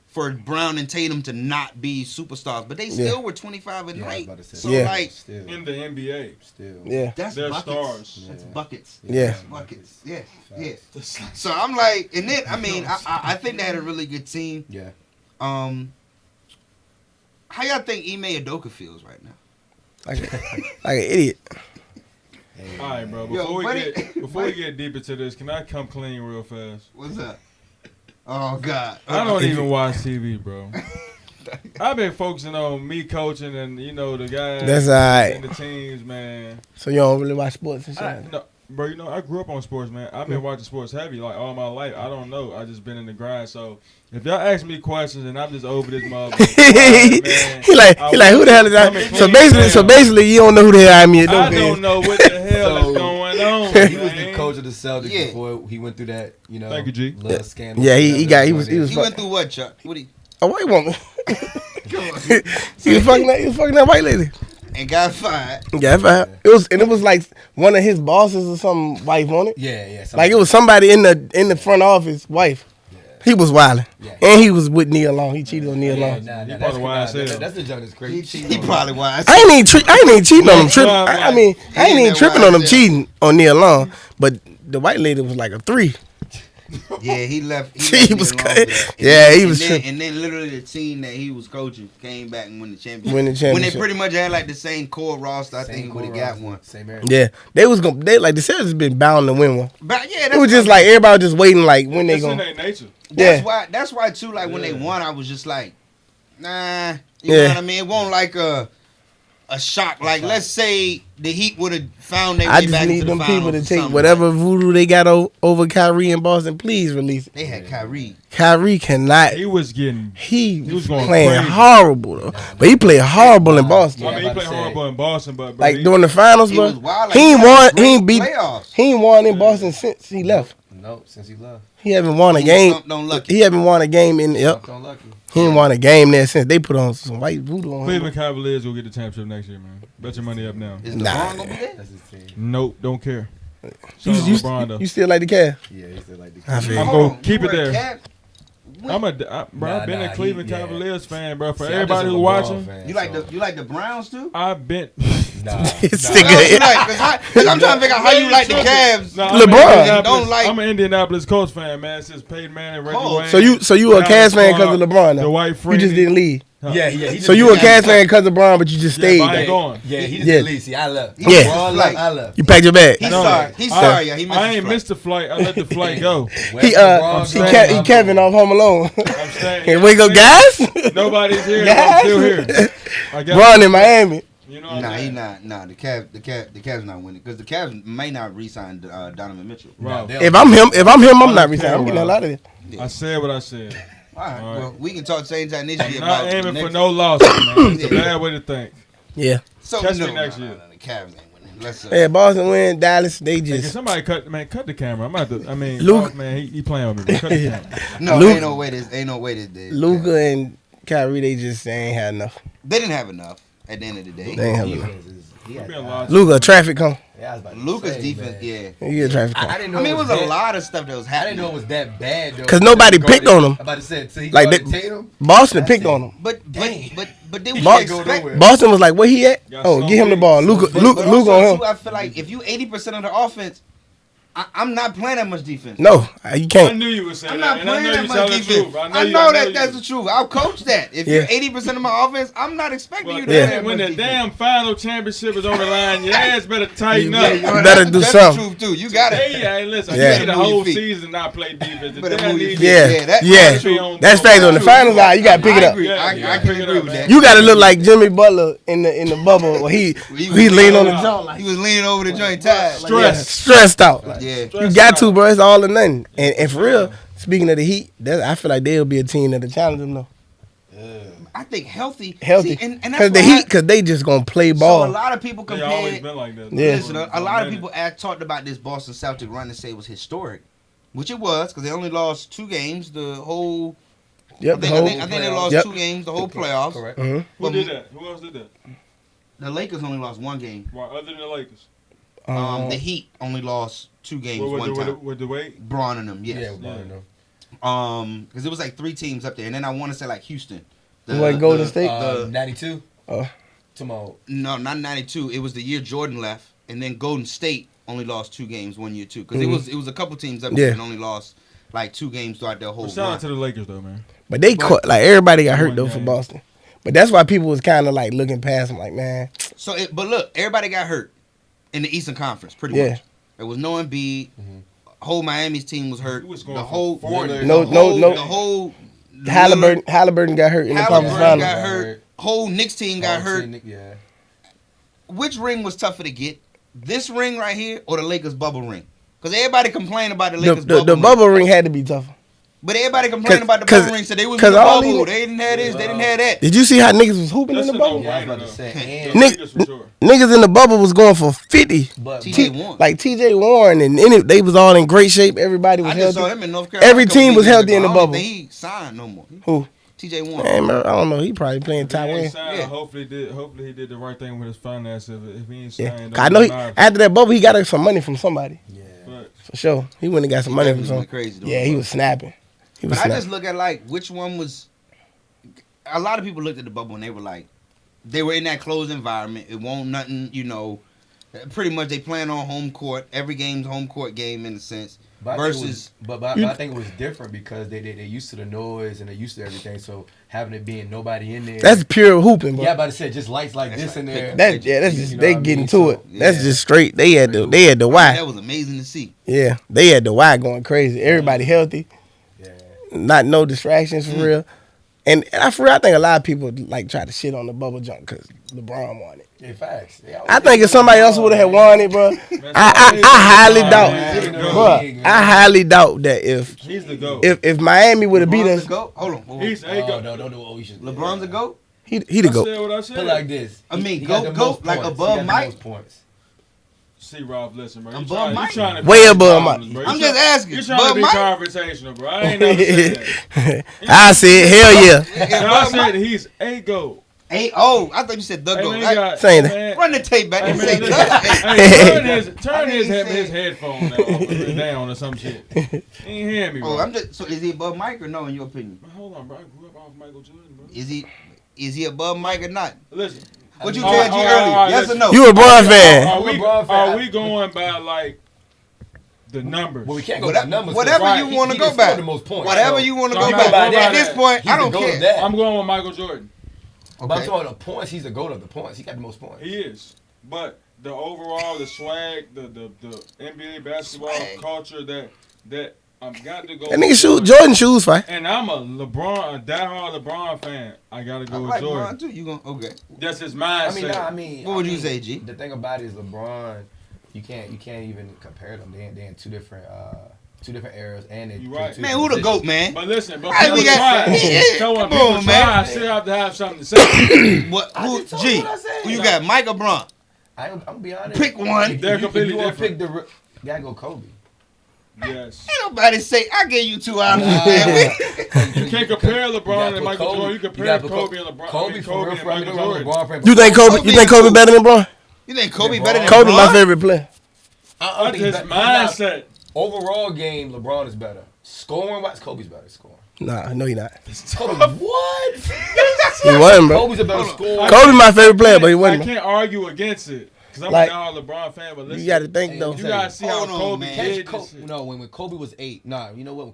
for Brown and Tatum to not be superstars, but they still were 25 and 8. So Yeah. like, Still. In the NBA. Still. Yeah. that's They're buckets. stars. That's buckets. Yeah. That's buckets. Yeah. Yeah. So I'm like, and then I mean, I think they had a really good team. Yeah. How y'all think Ime Udoka feels right now? Like an idiot. All right, bro. Yo, Before we get deep into this, can I come clean real fast? What's up? Oh God. I don't even watch TV, bro. I've been focusing on me coaching and the guys That's all right. and the teams, man. So you don't really watch sports and shit? No, bro, I grew up on sports, man. I've been watching sports heavy like all my life. I don't know. I just been in the grind. So if y'all ask me questions and I'm just over this motherfucker, man, he like who the hell is that? So basically you don't know who the hell Ime Udoka I is. don't know what the hell is going on. He was the man. coach of the Celtics Yeah. before he went through that, Thank you, G. little scandal. Yeah, he was He went through what, Chuck? What he? a white woman. Come on. he was fucking that white lady. And got fired. Yeah, it was like one of his bosses or some wife on it. Yeah. Like it was somebody in the front office wife. He was wilding, and he was with Nia Long. He cheated on Nia Long. probably why I said that's the joke that's crazy. He probably was. I ain't even cheating on him. I ain't even tripping on him cheating on Nia Long. But the white lady was like a 3. Yeah, he left. He was Nia Long cut. for that. Yeah, he And was then, tripping. and then literally the team that he was coaching came back and won the championship. Win the When championship. they pretty much had like the same core roster, I think he would have got one. Same area. Yeah, they like the Celtics been bound to win one. But yeah, It was just like everybody just waiting like when they It's in gonna. their nature. That's why too. Like when they won, I was just like, nah. You Yeah. know what I mean? It wasn't like a shock. Like let's say the Heat would have found their I way just back need into them the people finals to or take something. whatever voodoo they got over Kyrie in Boston. Please release it. They had Kyrie. Kyrie cannot. He was getting. He was was going playing crazy. horrible though, but he played horrible in Boston. I mean, he about played to say. horrible in Boston, but bro, Like during the finals, He bro. was wild. He ain't won. He ain't beat. Playoffs. He ain't won in Boston since he left. Nope, since he left. He haven't won a He game. stumped on Lucky. He haven't won a game in. Yep. Don't lucky. He ain't won a game there since they put on some white voodoo on him. Cleveland Cavaliers will get the championship next year, man. Bet your money up now. Is Nah. LeBron gonna be there? That's his team. Nope, don't care. You, Shout out you, LeBron, though. you still like the Cavs? Yeah, he's still like the I feel I'm you. gonna on, keep you it were a there. Cav- I've been a Cleveland he- Cavaliers fan, bro. For See, I'm everybody just a who LeBron watching, fan, You like so- the Browns too? I've been. Nah. This No, nigga- you like, cause I'm trying to figure out how you like the Cavs. Nah, LeBron. I'm an Indianapolis- Don't like- I'm an Indianapolis Colts fan, man. Since Peyton Manning, Reggie Oh, Wayne. So you a Dallas Cavs fan because Clark, of LeBron? The Now. white You friend. just didn't leave. Yeah. He So you a just- Cavs fan because of LeBron, but you just stayed. but I ain't going. Yeah, he just Yeah. didn't leave. See, I left. Yeah. LeBron left, I left. You packed your bag. He's No. sorry. He's I- sorry. Yeah, he missed I his ain't flight. missed the flight. I let the flight go. He staying. Kevin off Home Alone. I'm staying. Hey, wake up, guys. Nobody's here. Guys. I'm still here. I guess. Ron in Miami. You know what Nah, I'm he saying? not. Nah, the Cavs not winning because the Cavs may not re-sign Donovan Mitchell. Bro, If I'm him, I'm not resigning. I'm getting a lot of this. Yeah. I said what I said. All right. All right. Well, we can talk same time this year Not about aiming the for next. no losses, man. It's a bad way to think. Yeah. So Catch no, me next no, year. no, the Cavs ain't winning. Let's. Yeah, Boston win. Dallas, they Hey, can just. somebody cut the camera? I'm about to. I mean, Luke- man, he playing with me. Cut the camera. No, Luke- ain't no way. This ain't no way. This. Luka and Kyrie, they just ain't had enough. They didn't have enough at the end of the day. They ain't have enough. I'm being logical. Luka, traffic come. Yeah, I was about to Lucas say, defense, man. yeah. You get traffic come. I didn't know. I mean, it was a that- lot of stuff that was I happening. didn't know it was that bad though. 'Cause nobody picked on him. I'm about to say, so he Like guarded that- Tatum. Boston That's picked it. on him. But then we Boston- expect. Boston was like, where he at? Got Oh, so get him the big. ball. Luka But on also, him. too, I feel like if you 80% of the offense, I'm not playing that much defense. No, you I can't. knew you were saying I'm that. not And I playing know that you much telling the defense. truth. I know that that's the truth. I'll coach that. If you're 80% of my offense, I'm not expecting you to have that when much the defense. damn final championship is on the line, your ass better tighten up. You better do that's something. the truth too. You got it. Hey, listen, Yeah. you need the Move your whole feet. season not play defense. The Better damn move your need- feet. Yeah. that's Yeah. true. That's facts on the finals out. You gotta pick it I up. agree. Yeah, I pick can it agree up, with man. that. You gotta look like Jimmy Butler in the bubble. Where he leaning on the leaning jaw out. like He was leaning over the joint tied. stressed out. Like, Yeah. you got to, bro. It's all or nothing. And for real, speaking of the Heat, I feel like they'll be a team that'll challenge them though. I think healthy. Healthy. See, and Because the Heat, because they just gonna play So a ball. lot of people They always compared. been like that. Yeah. Listen, a lot of people talked about this Boston Celtic run and say it was historic, which it was because they only lost 2 games. The whole. Yep. I think they lost Yep. 2 games. The whole playoffs. Correct. Mhm. Who did that? Who else did that? The Lakers only lost 1 game. Why, other than the Lakers? The Heat only lost 2 games one time. With the weight? Braun and them, yes. Yeah, well, no. Because it was like 3 teams up there, and then I want to say like Houston. You want Golden State? 92. Oh. Tomorrow. No, not 92. It was the year Jordan left, and then Golden State only lost 2 games 1 year too. Because it was a couple teams up there and only lost like 2 games throughout their whole Well, shout run. out to the Lakers though, man. But they caught, like everybody got hurt One though for game. Boston. But that's why people was kind of like looking past them, like, man. So, but look, everybody got hurt in the Eastern Conference, pretty Yeah. much. There was no Embiid. Whole Miami's team was hurt. He was going The for whole, 40. No. the whole Halliburton got hurt in the conference Halliburton finals. got hurt. Whole Knicks team got hurt. Yeah. Which ring was tougher to get? This ring right here or the Lakers bubble ring? Because everybody complained about the Lakers The ring. bubble ring had to be tougher. But everybody complained about the 'cause- bubble ring. So they was in 'cause the all bubble. these- They didn't have this. They didn't have that. Did you see how niggas was hooping That's in a the bubble? Yeah, I was no-brainer, about to though. say. The And, Nick- Lakers for sure. Niggas in the bubble was going for 50. but TJ Warren. Like TJ Warren and they was all in great shape. Everybody was I just saw healthy. him in North Carolina. Every a couple team was weekends healthy ago. in the I don't bubble. think he signed no more. Who? TJ Warren. Man, bro, I don't know. He probably playing If he ain't Taiwan. signed, Yeah. Hopefully he did the right thing with his finances. If he ain't Yeah. signed, I know after that bubble, he got some money from somebody. But For sure. He went and got some money from He some. went crazy, though. Yeah, he was snapping. He was But I snapping. just look at like which one was. A lot of people looked at the bubble and they were like, they were in that closed environment. It won't nothing, you know. Pretty much they playing on home court. Every game's home court game in a sense. But I think it was- Versus but I think it was different because they used to the noise and they used to everything. So having it being nobody in there. That's pure hooping, bro. yeah, about to say just lights like this in there. That's You just know they what I getting mean? to So, it. That's yeah. just straight. They had the Y. that was amazing to see. Yeah, they had the Y going crazy. Everybody healthy. Yeah. Not no distractions for real. And for real, I think a lot of people like try to shit on the bubble jump because LeBron won it. Yeah, facts. They always I think if somebody else would have won it, bro, I highly doubt, bro. I highly doubt that he's the GOAT. if Miami would have beat LeBron's us, the GOAT. Hold on. He's a Oh, GOAT. no, don't do what we should. LeBron's a GOAT? he the I go. said what I said. Put it like this. I mean, He got the go, most like points. above He got the Mike? most points. See, Ralph, listen, bro. You Above trying, Mike? you trying to Way be above problems, Mike. bro. I'm You just try- asking. You trying to be Mike? conversational, bro. I ain't never said that. I said hell yeah. No, I said he's a GOAT. Hey, oh, I thought you said the Hey, GOAT. man, Like, got, Saying that. man, run the tape back Hey, and man, say listen. that. Hey, turn his didn't say- his headphone down or some shit. He ain't hear me, bro. Oh, I'm just. So is he above Mike or no? In your opinion, Hold on, bro. I grew up off Michael Jordan, bro. is he above Mike or not? Listen. What you All told right, G all right, earlier? all right, Yes or listen. no? You a LeBron fan? Are I'm a we, LeBron fan. are we going by like the numbers? Well, we can't go Whatever- by numbers. whatever 'cause you he- wanna he go done by. scored the most points. Whatever So- you want to So go I'm back. going by At this that. point, He's I the don't GOAT of care. that. I'm going with Michael Jordan. But I'm talking about the points. He's the GOAT of the points. He got the most points. He is. But the overall, the swag, the NBA basketball Swag. culture that I'm got to go. That nigga with shoot Jordan shoes fine. And I'm a diehard LeBron fan. I gotta I go with like Jordan. LeBron too. You gonna okay? That's his I mindset. mean, What would you say, G? The thing about it is LeBron, you can't even compare them. They're in two different eras, and they You right. two Man, who the different GOAT, man? But listen, but Hey, people we got- try. Yeah, So when come people on, try, man. I still have to have something to say. What? I Who? just told G? you what I said. Who you got? Mike or Bron? I'm gonna be honest. Pick one. If They're you completely wanna different. Pick you gotta go Kobe. Yes. Ain't nobody say I gave you 2 hours. man. You can't compare You LeBron gotta and put Michael Jordan. You compare gotta put Kobe and LeBron. Kobe for real, and for I mean, Michael I'm a Jordan. LeBron fan. You think Kobe better than LeBron? You think Kobe better than Kobe my LeBron? favorite player. I That's think his he's better. mindset. Overall game, LeBron is better. Scoring wise, Kobe's better. Scoring. Nah, no he not. Kobe, what? He wasn't, bro. Kobe's a better scorer. Kobe my favorite player, but he I wasn't. can't argue against it. Because I'm Like, not a LeBron fan, but listen. You got to think though. You gotta see how Hold on, Kobe man. did this shit. No, when Kobe was 8. Nah, you know what?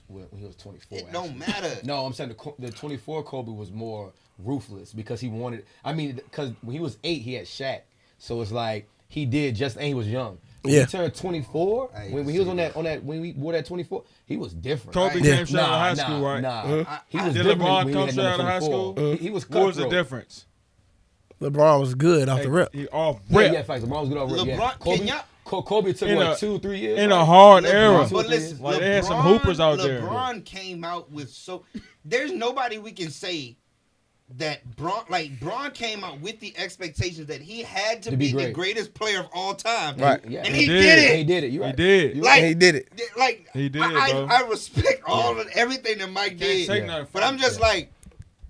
When he was 24. It don't actually. matter. No, I'm saying the 24 Kobe was more ruthless because he wanted. I mean, because when he was 8, he had Shaq, so it's like he did just, and he was young. When Yeah. he turned 24. I When he was on that when we wore that 24, he was different. Kobe Yeah. came straight out of high school, right? He was Did different LeBron when he come had straight out number of high 24. school? He was What was the cutthroat. difference? LeBron was good off the rip. He off Yeah, rip. yeah, facts. LeBron was good off rip. Yeah. LeBron, Kobe, can y'all? Kobe took In what, a- 2-3 years. In a right? hard era. But listen, Like, they had some hoopers out there. LeBron came out with there's nobody we can say that Bron came out with the expectations that he had to be the great. greatest player of all time. Right. Yeah. And He he did. did it. He did it. You right. He did. You Like And he did it. Like He did, I bro. respect all of everything that Mike Can't did, take nothing but from I'm just him. like,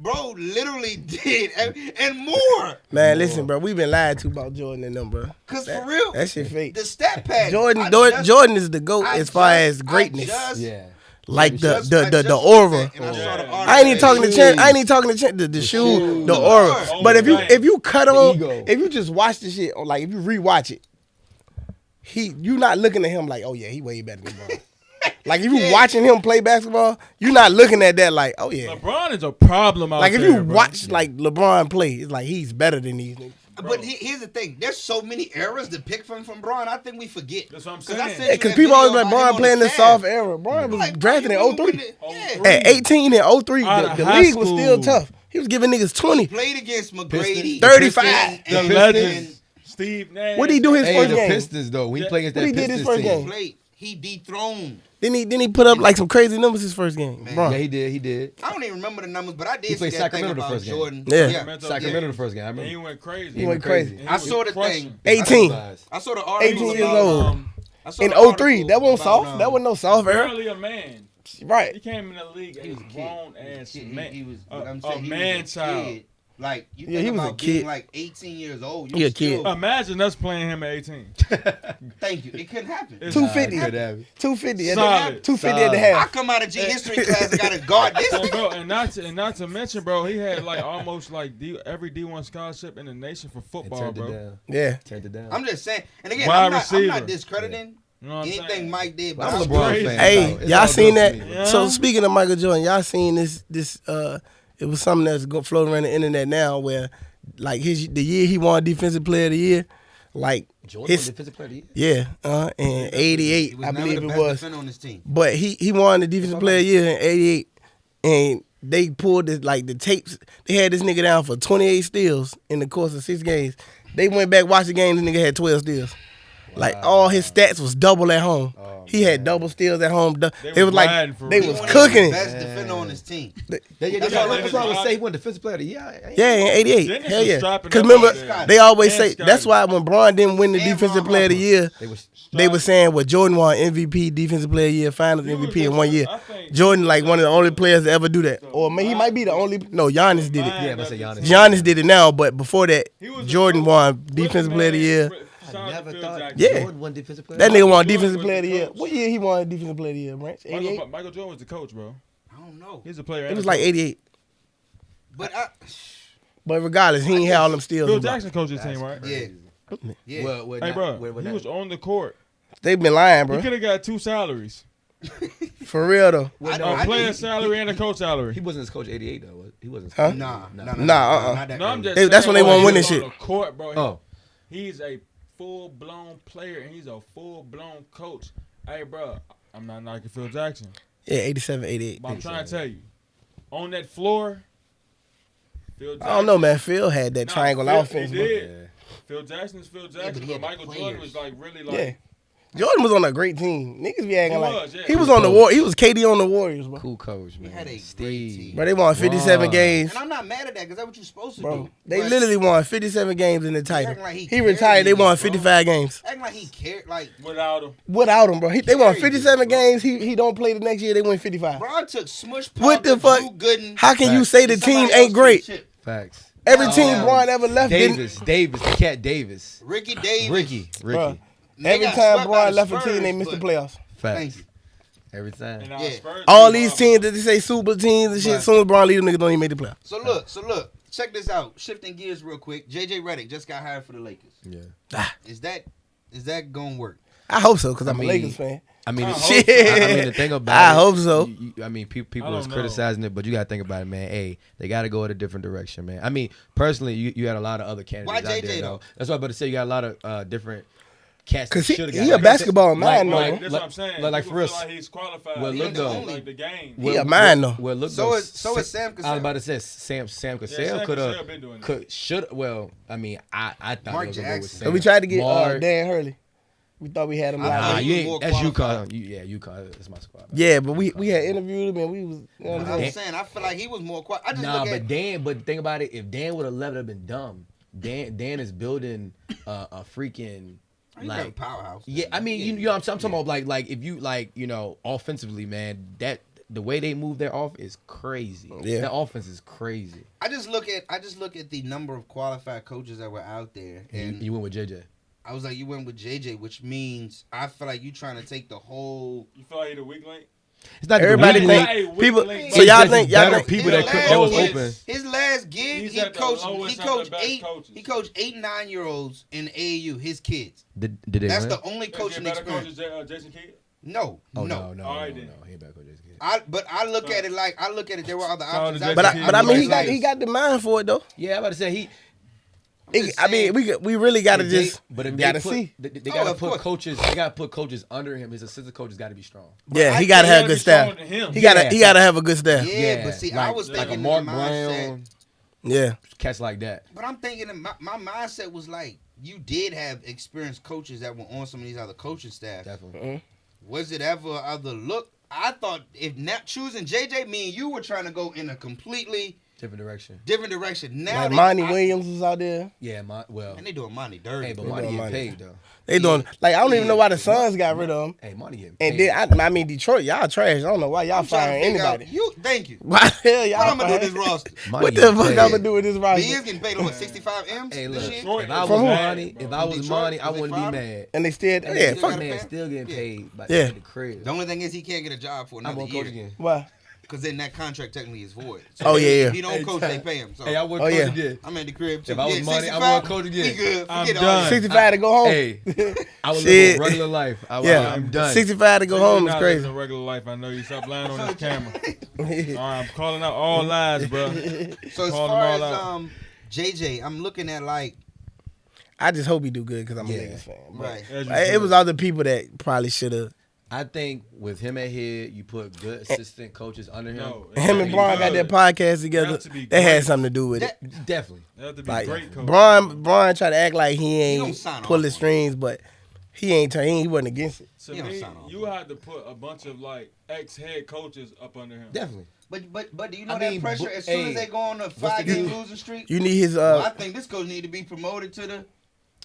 bro, literally did and more. Man, listen, bro. We've been lied to about Jordan and them, bro. Cause for real, That shit fake. the stat pad. Jordan is the GOAT as far as greatness. Yeah. Like the I aura. and I saw the I ain't even talking to article. Chen. I ain't even talking to Chen. The shoe, the aura. Oh, But man. if you cut on, ego. if you just watch the shit, or like if you rewatch it, you not looking at him like, oh yeah, he way better than LeBron. Like if you watching him play basketball, you're not looking at that like, oh yeah. LeBron is a problem out Like if there, you bro. watch like LeBron play, it's like he's better than these niggas. But here's the thing: there's so many eras to pick from Bron. I think we forget. That's what I'm 'Cause I saying. sent Yeah, you because that people always video like about him Bron on playing the Cavs. soft era. Bron was Like, drafted in bro, you 03. remember the- At 18 and 03, Out the of high league was still school. tough. He was giving niggas 20. Played against McGrady, 35. The and- legend, Steve Nash. What did he do his Hey, first the game? Pistons though. When he Yeah. played against What that he did his Pistons first team. game? Played. He dethroned. Then he put up like some crazy numbers his first game. Man. Bron. Yeah, he did. He did. I don't even remember the numbers, but I did He see played that thing Sacramento the about first game. Jordan. Yeah. Sacramento the first game. I And he remember. went crazy. He went crazy. And I he saw was the crushing. thing. 18. I saw the article 18 years about, old. I saw In the 03, article that wasn't about, soft. That wasn't no soft era. Barely a man. He Right. came in the league as was a kid. grown as man. He was, a, I'm saying a he man was a child. kid. Like you Yeah, think he was a about being kid. like 18 years old. He a still- kid. Imagine us playing him at 18. Thank you. It couldn't happen. It's- 250. Could have. 250 Solid. 250 at the I half. come out of G history class and got to guard this. So, bro, and not to mention, bro, he had like almost like every D1 scholarship in the nation for And football, turned it bro. down. Yeah. Turned it down. I'm just saying. And again, Wide I'm receiver. not discrediting You know what I'm anything saying? Mike did, but I'm a I'm LeBron crazy. fan. Hey, so it's y'all all seen good that? for me. Yeah. So speaking of Michael Jordan, y'all seen this it was something that's floating around the internet now where like the year he won Defensive Player of the Year, like Jordan was defensive player of the year. yeah, in '88 he was I never believe the it best was. defender on this team. But he won the Defensive Player of the Year in '88, and they pulled the tapes. They had this nigga down for 28 steals in the course of 6 games. They went back watched the game. The nigga had 12 steals. Like all his stats was double at home. He had double steals at home. It was like riding for they real. was He wasn't cooking. the best defender on his team. That's why I would say he won defensive player of the year. Yeah, in '88. Dennis Hell was yeah. strapping Because up remember, out there. they always And say Scotty. that's why when Bron didn't win the And Defensive Ron Player of the Year, They was they were saying well Jordan won MVP, Defensive Player of the Year, Finals He was MVP in 1 year. I think- Jordan like one of the only players to ever do that, or he might be the only. No, Giannis did it. Yeah, but say Giannis. Giannis did it now, but before that, He was a Jordan coach. won Defensive Player of the Year. I never thought Yeah. Jordan won defensive player. That nigga won Jordan Defensive was Player of the the Year. coach. What year he won Defensive Player of the Year, Branch? 88. Michael Jordan was the coach, bro. I don't know. He's a player. It and was a like coach. 88. But But regardless, he ain't had all them steals. Phil and blocks. Jackson coached his team, right? yeah. Well, Hey, bro, he was on the court. They been lying, He bro. could have got 2 salaries: For real though. a player salary and a coach salary. He wasn't his coach 88 though. He wasn't. Huh? Nah. Not that No, I'm just That's saying, when they bro, won't win he this was shit. on the court, bro. Oh. He's a full-blown player and he's a full-blown coach. Hey, bro, I'm not knocking Phil Jackson, Yeah, 87, 88. but I'm trying to tell you, on that floor, Phil Jackson. I don't know, man. Phil had that Nah, triangle Phil- offense, He bro. did. Phil Jackson's Phil Jackson, but he but had the Michael Jordan was players. like really like. Yeah. Jordan was on a great team. Niggas be acting He like was, yeah. he was on the war. He was KD on the Warriors, bro. Cool coach, man. had a great Steve. team. Bro, they won 57 Wow. games. And I'm not mad at that because that's what you're supposed to Bro, do. they But literally won 57 games in the title. acting like he He retired. They carried won it, bro. 55 games Acting like he cared. Like, Without him, without him, bro. They won Carried it, 57 bro. games. He don't play the next year. They win 55. Bron took Smush What the Parker, fuck? Drew Gooden, How can you Facts. say the and team somebody else ain't great? to the chip. Facts. Every Oh, team yeah. Bron ever left didn't. Davis, the cat Davis. Ricky Davis. Ricky. Bruh. They Every got time swept by Bron the left a Spurs, team, they missed the but- playoffs. Thank Facts. you. Every time. and our Yeah. Spurs All team these off. teams that they say super teams and shit, Right. as soon as Bron leave, them niggas don't even make the playoffs. So look. check this out. Shifting gears real quick. JJ Redick just got hired for the Lakers. Yeah. Is that gonna work? I hope so, because I'm a mean, Lakers fan. I mean, Shit. I mean, the thing about I it, hope so. I mean, people I was don't know. criticizing it, but you got to think about it, man. Hey, they got to go in a different direction, man. I mean, personally, you had a lot of other candidates Why out JJ there, though? That's what I'm about to say. You got a lot of different cats. Because that shoulda got he a it. basketball mind, like- though. Like, that's what I'm saying. like People for real. feel like he's qualified. Well, He look ain't though. like the game. He a mind, though. Well, look, So though, is Sam I was Cassell. about to say Sam Sam Cassell could Cassell been doing have it. should well. I mean, I thought Mark it was gonna go with Jackson. Sam. So we tried to get Mark- Dan Hurley. We thought we had him I live. thought Nah, he you was ain't. more That's qualified. UConn. Yeah, UConn. That's my squad. Yeah, but we had interviewed him and we was, you know what I'm I saying? was saying, I feel like he was more quiet. I just Nah, look but at Dan. But think about it. If Dan would have left, it'd have been dumb. Dan is building a freaking he got a like powerhouse. yeah. I mean, you know, I'm talking about like if you like offensively, man, that the way they move their off is crazy. Yeah. That offense is crazy. I just look at the number of qualified coaches that were out there, And and you went with JJ. I was like, you went with JJ, which means I feel like you trying to take the whole. You feel like he the weak link? It's not Everybody the think Hey, weak people. link. So y'all It's think just y'all better think people his that was last- open. His last gig, He's he at the coached. lowest He of the coached best eight. coaches. He coached 8 9-year-olds in AAU. His kids. Did they That's win? the only Is he a coaching better coach experience. than Jason Kidd? No, Oh no. no, All right, then. He ain't back with JJ. But I look at it like there were other Shout out options. to out But Jason there. Kidd. I mean Like, he got the mind for it though. Yeah, I'm about to say he. just I mean we really gotta if they- just but if gotta they put, see. they Oh, gotta of put course. coaches. They gotta put coaches under him. His assistant coaches got to be strong. Yeah, I he gotta think have he'll good be staff. stronger than him. He Yeah. gotta have a good staff. Yeah, but see, I was like thinking a in Mark the mindset. Brown, Yeah. cats like that. But I'm thinking my mindset was like, you did have experienced coaches that were on some of these other coaching staff. Definitely. Was it ever other look? I thought if not choosing JJ, me and you were trying to go in a completely Different direction. different direction. Now Like they- Monty I- Williams was out there. Yeah, well. and they doing Monty dirty. Hey, but They Monty doing getting Monty. paid though. They doing like I don't even know why the Suns got rid of him. Hey, Monty getting paid. And then I mean Detroit, y'all trash. I don't know why y'all I'm trying to firing figure out- anybody. Thank you. Why the hell y'all? What I'm gonna do with firing- this roster? Monty What the getting fuck paid. I'm gonna do with this He roster? is getting paid what 65 M's Hey, this look. year. Detroit If I is was bad, Monty, bro. if I was Detroit, Monty, I was they wouldn't be fired? mad. And they still And yeah that fuck. man still getting paid by Yeah. the crib. The only thing is he can't get a job for I another won't year coach again. Why? because then that contract technically is void. Oh, yeah, yeah. If he don't coach, they pay him. So Hey, I wouldn't Oh, coach yeah. again. I'm at the crib too. If I was Yeah, Monty, I 65, wouldn't coach again. We good. I'm Forget all done. that. 65 to go home. Hey, I would Shit. live a regular life. Yeah, I'm done. 65 to go So you're home is not crazy. living a regular life. I know you. Stop lying on this camera. All right, I'm calling out all lies, bro. So as Call far them as all out. JJ, I'm looking at like I just hope he do good because I'm a Yeah. Lakers fan. But right. As you it should. was other people that probably should have. I think with him at head, you put good assistant coaches under him. No, it Him has and to be Braun got good. that podcast It together. has to be That had great. something to do with it. Definitely. It has to be Like great coach. Braun try to act like he don't ain't sign pull off the on strings, but he wasn't against it. To He don't me, sign off. you had to put a bunch of like ex-head coaches up under him. Definitely. But do you know I that mean, pressure? but- As soon hey, as they go on a what's the 5-game deal? losing streak, You need his I think this coach need to be promoted to the.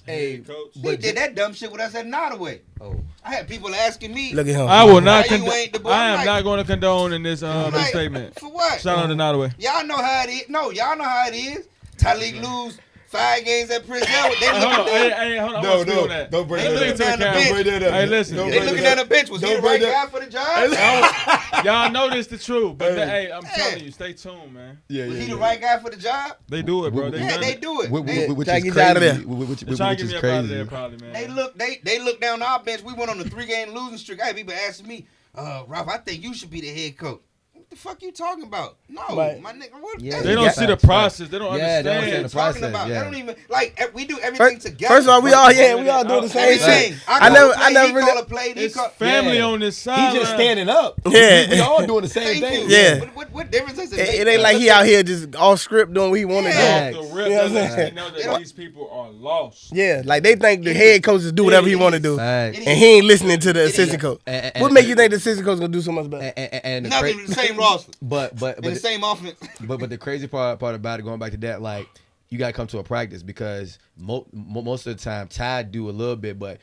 Hey, coach. He did that dumb shit with us at Nottaway. Oh, I had people asking me. look at him. I will not. Why you ain't the boy? I am Like- not going to condone in this I'm this like, statement. For what? Shout out to Nottaway. Y'all know how it is. No, y'all know how it is. Tylic lose 5 games at Prince Edward. They Hey, hold on. looking Hey, down. hey, hold on. No, I'm gonna no, steal that. don't bring Hey, that look up. to the Don't camera. bring that up. Hey, listen. Don't They bring looking that at the bench. Was he Don't the right bring guy that- for the job? Y'all know this the truth, but Hey. hey, I'm telling you, stay tuned, man. yeah, Was he the right guy for the job? They do it, bro. They Yeah, done they it. do it. Which Try is to get you out of crazy. there. Which They trying to is get me up out of crazy. there, probably, man. They look down our bench. We went on a 3-game losing streak. I had people asking me, Ralph, I think you should be the head coach. What the fuck you talking about? No, Right. my nigga. What? Yeah, that's They don't Yeah. see the Facts, process. They don't Yeah, they don't what understand. you the talking process, about. yeah. They don't even like we do everything together. First of all, we all do the same everything. shit. I never call a play. He It's call. family Yeah. on this side. He just standing up. Yeah. We all doing the same Thank thing. you. Yeah. What difference does it make? It ain't like he out here just off script doing what he want to Yeah. do. The Facts. rip You know what doesn't I'm let saying? you know that these people are lost. Yeah, like they think the head coaches do whatever he want to do, Facts. and he ain't listening to the assistant coach. And- What make you think the assistant coach gonna do so much better? And the Nothing. cra- The same roster but and the same offense. but the crazy part about it, going back to that, like you gotta come to a practice because most of the time Ty do a little bit, but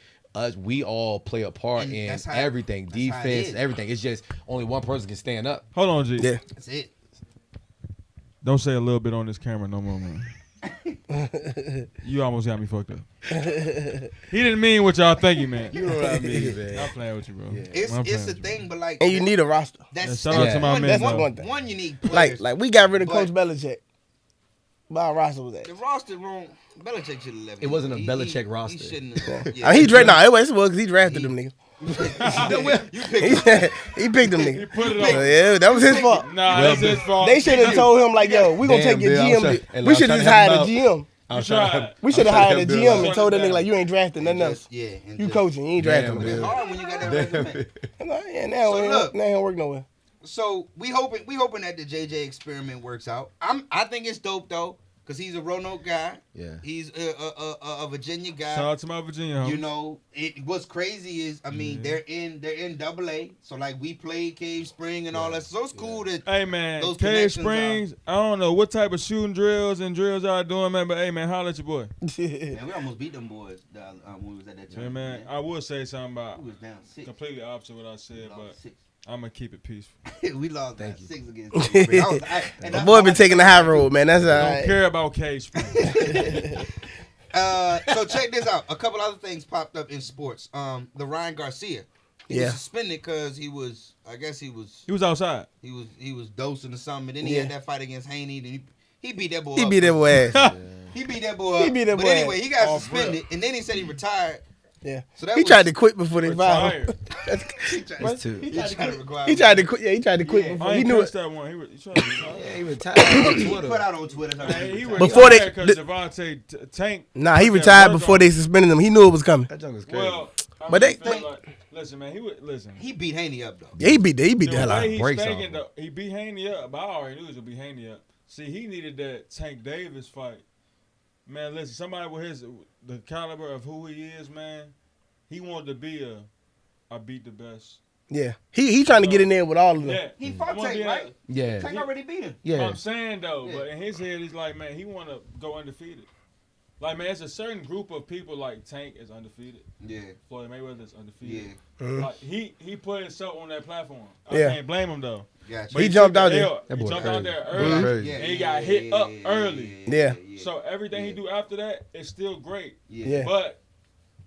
we all play a part And in that's how- everything, that's how it defense, is. everything. It's just only one person can stand up. Hold on, G. Yeah, That's it. Don't say a little bit on this camera no more, man. You almost got me fucked up. He didn't mean what y'all think he meant. You know what I mean, I'm man. playing with you, bro. It's I'm it's playing the with you, thing, but like and you need a roster. that's Yeah, shout out to my one, men, That's though. one thing. one unique players. Like we got rid of But- Coach Belichick. But our roster was that. The roster wrong. Belichick should have left. It wasn't a Belichick roster. He shouldn't have. I mean, he drafted. Nah, it was because he drafted them niggas. You picked him. He picked them niggas. He put it on. Yeah, that was his fault. Nah, that's his fault. They should have told him like, yo, we gonna Damn, take your Bill, GM. We should have just hired a GM. I'm trying. We should have hired a GM and told that nigga like, you ain't drafting nothing else. Yeah. You coaching, you ain't drafting Damn, them. It's hard when you got that resume. Yeah, now So it look. ain't work nowhere. So we hoping that the JJ experiment works out. I think it's dope though, cause he's a Roanoke guy. Yeah. He's a Virginia guy. Shout out to my Virginia homie. You know, what's crazy is they're in AA, so like we played Cave Spring and all that. So it's cool that Hey man, those Cave connections Springs. I don't know what type of shooting drills y'all doing, man. But hey man, holla at your boy. man, we almost beat them boys when we was at that Yeah, tournament. man. I will say something We about was down 6. completely opposite what I said, We but lost 6. I'm gonna keep it peaceful. We lost Thank 6 you. against Cave Spring. And My that's boy why been I- taking the high road, man. That's all Don't right. care about Cave Springs. So check this out. A couple other things popped up in sports. The Ryan Garcia. He was suspended because he was He was outside. dosing or something. And then he had that fight against Haney. Then he beat that boy He up. beat that boy ass. He beat that boy up. He beat that but boy anyway, ass. he got Off suspended. And then he said he retired. Yeah. So that He was, tried to quit before they fired him. Tired. he tried, It's two. he tried to require He tried to quit. Yeah, he tried to quit Yeah. before I he ain't knew catch it. that one. He tried to retire. Yeah, he retired on He Twitter. put out on Twitter. Hey, he Before they- retired because Devontae Tank. Nah, he put that retired work before on they suspended him. He knew it was coming. That junk was crazy. Well, But they- listen, man. Listen. He beat Haney up though. Yeah, he beat the hell out. way of him. he's Breaks thinking, off. though, he beat Haney up, but I already knew he was gonna beat Haney up. See, he needed that Tank Davis fight. Man, listen, somebody with the caliber of who he is, man, he wanted to be I beat the best. Yeah, he trying to get in there with all of them. Yeah, He fought wanna Tank, be right? Yeah. Tank already beat him. Yeah. I'm saying though, Yeah. but in his head, he's like, man, he want to go undefeated. Like, man, it's a certain group of people like Tank is undefeated. Yeah. Floyd Mayweather is undefeated. Yeah. Like he put himself on that platform. I Yeah. can't blame him though. Gotcha. But He jumped took out the there. L. That He boy jumped crazy. out there Mhm. early. Crazy. And he got hit up early. Yeah. So everything he do after that is still great. Yeah. But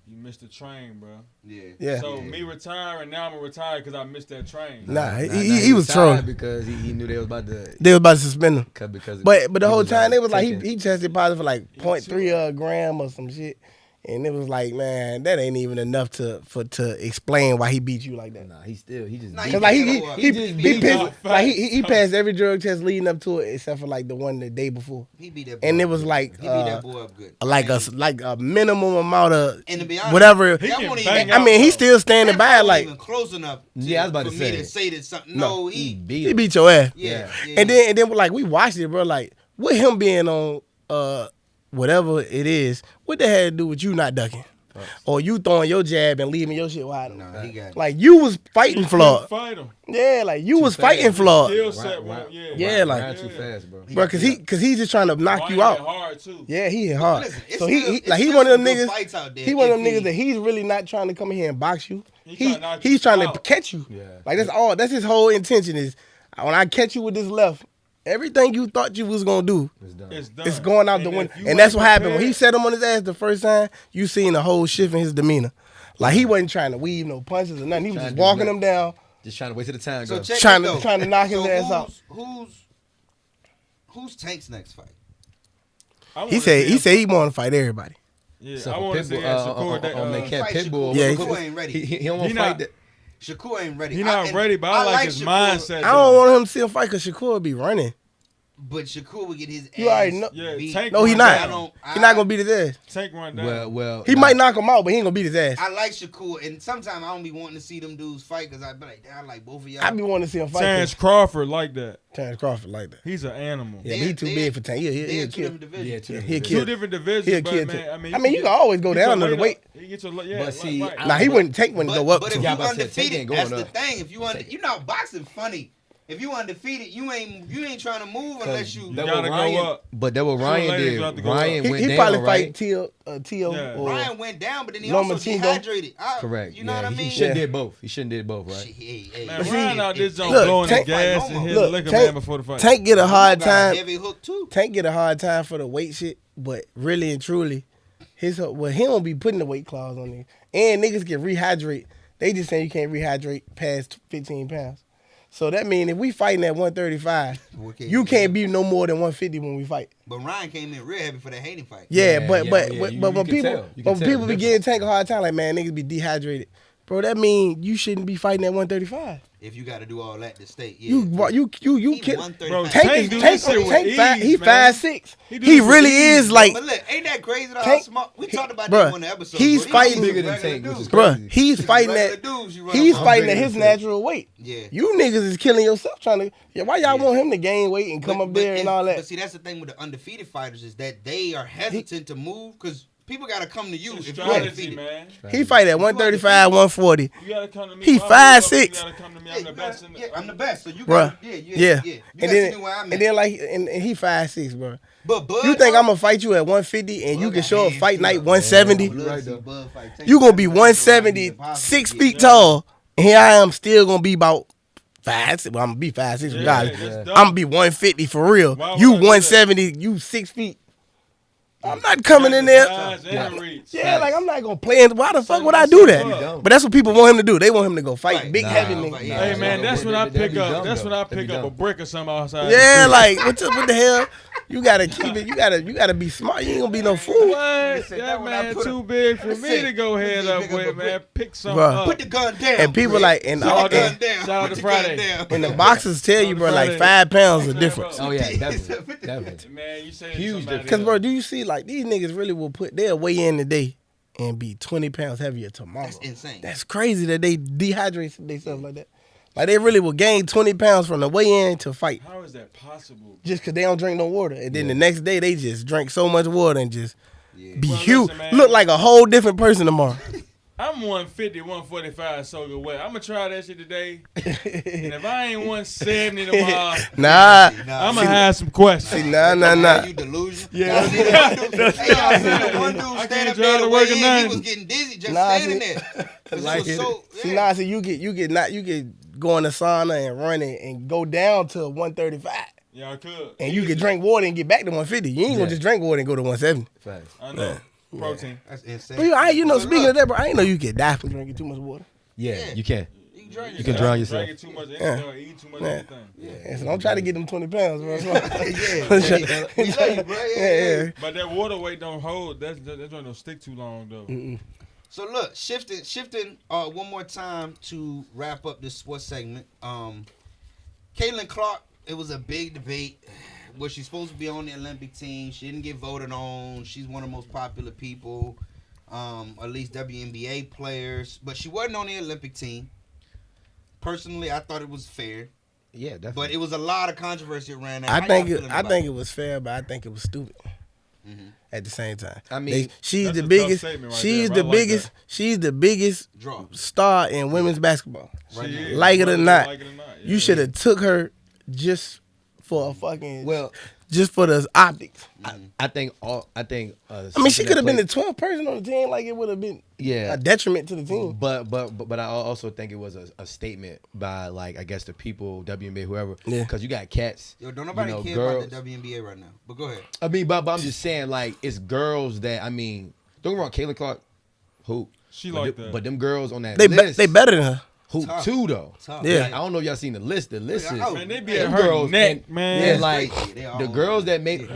you missed the train, bro. Yeah. So me retiring, now I'm gonna retire because I missed that train. Nah, Nah, he was retired trolling. because he knew they was about to They was about to suspend him. cut because. But the he whole time they was like taking- he tested positive for like 0.3 gram or some shit, and it was like, man, that ain't even enough to explain why he beat you like that. Nah, he just. Nah, beat- Cause like He he just he beat pissed, you. like he passed every drug test leading up to it except for like the one the day before, He beat that boy and it up was good. like He beat that boy up good. like a minimum amount of And to be honest, whatever. He that can won't bang even- out, I mean, he's though. still standing that by wasn't like even close enough. Yeah, I was about for to me say. to say that something. No, No, he he. beat he him. beat your ass. Yeah. And then like we watched it, bro. Like with him being on whatever it is, what the hell to do with you not ducking, or you throwing your jab and leaving your shit wide open? No, he got it. Like you was fighting flawed. Fight him. Yeah, like you was fast. fighting flawed, Still Right, set right. one. Yeah, like- Ran too fast, bro. bro. Cause he's just trying to knock you Ryan hit out. hard too. Yeah, he hit hard. Listen, it's So still- he it's like he still one of them some good niggas. fights out there He one of them if he- niggas that he's really not trying to come in here and box you. He tryna knock He's you trying to out. catch you. Yeah. Like that's all. That's his whole intention is when I catch you with this left, everything you thought you was gonna do, It's done. It's done. it's going out the And window. if you And that's ain't what happened when he prepared- set him on his ass the first time. You seen a whole shift in his demeanor. Like he wasn't trying to weave no punches or nothing. He was Trying just to do walking nothing. him down. Just trying to wait till the time So goes. check Trying it to- though. trying to knock his ass out. Who's Tank's next fight? I He wanna said see him- he want to fight everybody. Yeah, So I want to see Shakur that. on that cat Fight Pitbull. Shakur. Yeah, Shakur ain't ready. He don't want He to fight not- that. Shakur ain't ready. He not and ready, but I like his Shakur, mindset. I don't want him to see him fight because Shakur be running. But Shakur would get his You already ass know- Yeah, beat. Tank No, he run not. down. He not gonna beat his ass. Tank run down. Well. He might knock him out, but he ain't gonna beat his ass. I like Shakur, and sometimes I don't be wanting to see them dudes fight because I be like, damn, I like both of y'all. I be wanting to see him fight. Terrence Crawford like that. Terrence Crawford like that. He's an animal. Yeah, but he too big for Tank. They're He'll two kill. different divisions. Yeah, too. He'll Two kill. different divisions, He'll but kill. man, I mean, you can always go down to the weight. He gets your yeah. But see, right. Nah, he wouldn't take when to go up. But to if him. you about to say, Tank undefeated, ain't that's going the up. thing. If you know boxing funny. If you undefeated, you ain't trying to move unless you. You That gotta what go Ryan, up. But that what Sooner or Ryan later, did. you have to go Ryan up. went He down, probably right? fight T.O. Yeah. or Ryan went down, but then he Loma also Tingo. dehydrated. Correct. You know what I mean? He shouldn't Yeah. did both. He shouldn't did both, right? Hey, Man, see, Ryan out this joint look, blowing the Tank- gas and hitting Look, liquor Tank- man before the fight. Tank get a hard got a time. heavy hook too. Tank get a hard time for the weight shit, but really and truly, he don't be putting the weight clause on niggas. And niggas get rehydrate. They just saying you can't rehydrate past 15 pounds. So that means if we fighting at 135, you can't be no more than 150 when we fight. But Ryan came in real heavy for that Haney fight. Yeah, Yeah, but yeah, yeah. but when You can people tell be getting Tank a hard time, like man, niggas be dehydrated, bro. That mean you shouldn't be fighting at 135. If you got to do all that to stay, yeah. You He kill. 135. Bro, Tank Tank is do Tank. this shit with Tank ease, he man. 5'6". He do He this with really ease, is like, But look, ain't that crazy though? How Tank- smart? We talked about Bruh, that on the episode. he's bro. fighting- These Bigger than regular Tank, which is dudes. crazy. bruh, he's fighting Regular at dudes you run he's up on. fighting at bigger his than Tank. natural weight. Yeah. You niggas is killing yourself trying to. Yeah, why y'all Yeah. want him to gain weight and come up there and all But that? see, that's the thing with the undefeated fighters is that they are hesitant to move because people got to come to you It's if you're strategy, undefeated. man. He fight at 135, 140. You gotta come to me. He Why 5'6". You gotta come to me. Yeah, I'm the best. yeah, I'm the best. So you Bruh. got yeah. Yeah. You And got then to me where I'm and at. then like and he 5'6", bro. But Bud, You think I'm gonna fight you at 150 and you Bud can got show up hands fight too, night though. 170? Bud Right see though. Bud fight Tank. You gonna be That's 170, impossible. 6 Yeah. feet tall, and here I am still gonna be about 5'6". Well, I'm gonna be 5'6" regardless. that's I'm dope. gonna be 150 for real. Why would You I do that? 170, you 6 feet. I'm not coming in there. Size and the reach. Yeah, like I'm not gonna play. Why the fuck So would I you do dumb. that? But that's what people want him to do. They want him to go fight Right. big Nah, heavy nah, niggas. yeah. Hey man, that's when I That'd pick be up. dumb, That's though. when I That'd pick be up a dumb. brick or something outside. Yeah, like what the hell? You gotta keep it. You gotta be smart. You ain't gonna be no fool. What? Listen, That when I man put too big for me Listen, to go head listen, up pick up a with, man. brick. Pick something Bruh. up. Put the gun down. And people Greg. like and Put all the gun and, down. Shout out Put to the gun Friday. down. and the boxers tell you, bro, like Friday. 5 pounds is difference. Oh yeah, definitely, definitely. Man, you say Huge somebody difference. Cause else. bro, do you see like these niggas really will put their weigh in today and be 20 pounds heavier tomorrow? That's insane. That's crazy that they dehydrate themselves like that. Like they really will gain 20 pounds from the weigh in to fight How is that possible? just because they don't drink no water. And then the next day they just drink so much water and just be Well, huge. listen, man. Look like a whole different person tomorrow. I'm 150, 145 soaking wet. I'm gonna try that shit today. And if I ain't 170 tomorrow, Nah. I'm gonna have some questions. See, nah. You delusion. Yeah. Y'all seen one dude, hey, y'all seen the one dude I stand can't up drive there to to work weigh at in. night. He was getting dizzy just Nah, standing see- there. 'Cause Like it was so, See, yeah. nah, see, you get go in the sauna and run it and go down to 135. Yeah, I could. And you can drink water and get back to 150. You ain't gonna Yeah. just drink water and go to 170. Facts. I know. Protein. That's insane. But you know, So speaking look, of that, bro, I ain't know you could die from drinking too much water. Yeah, Yeah. you can. you drink You can drown yourself. Drinking too much anything, or eating too much anything. And so don't try to get them 20 pounds, bro. We love you, bro. Yeah. But that water weight don't hold. That joint don't stick too long though. So look, shifting one more time to wrap up this sports segment. Caitlin Clark, it was a big debate. Was she supposed to be on the Olympic team? She didn't get voted on. She's one of the most popular people, at least WNBA players. But she wasn't on the Olympic team. Personally, I thought it was fair. Yeah, definitely. But it was a lot of controversy around that. I How think y'all it, feeling I about think it was fair, but I think it was stupid. At the same time, I mean, she's that's the a tough biggest. statement right She's there, the but I like biggest. that. She's the biggest Draw. star in women's basketball. Right She now. is. Like it or Whether you not, like it or not, you yeah. should have took her just for a fucking Well, just for the optics. I think. I mean, she could have been the 12th person on the team. Like it would have been Yeah. a detriment to the team. But I also think it was a statement by, like, I guess the people, WNBA, whoever. Yeah. Because you got cats. Yo, don't nobody care girls. about the WNBA right now. But go ahead. I mean, but I'm just saying, like, it's girls that, I mean, don't get me wrong, Kayla Clark, hoop. She But like them- that. But them girls on that They list, they better than her. hoop Tough. too, though. Tough. Yeah. Like, I don't know if y'all seen the list. The list is. Oh, Man, they be them at her girls neck, and- man. And like crazy. They all the on girls there. that made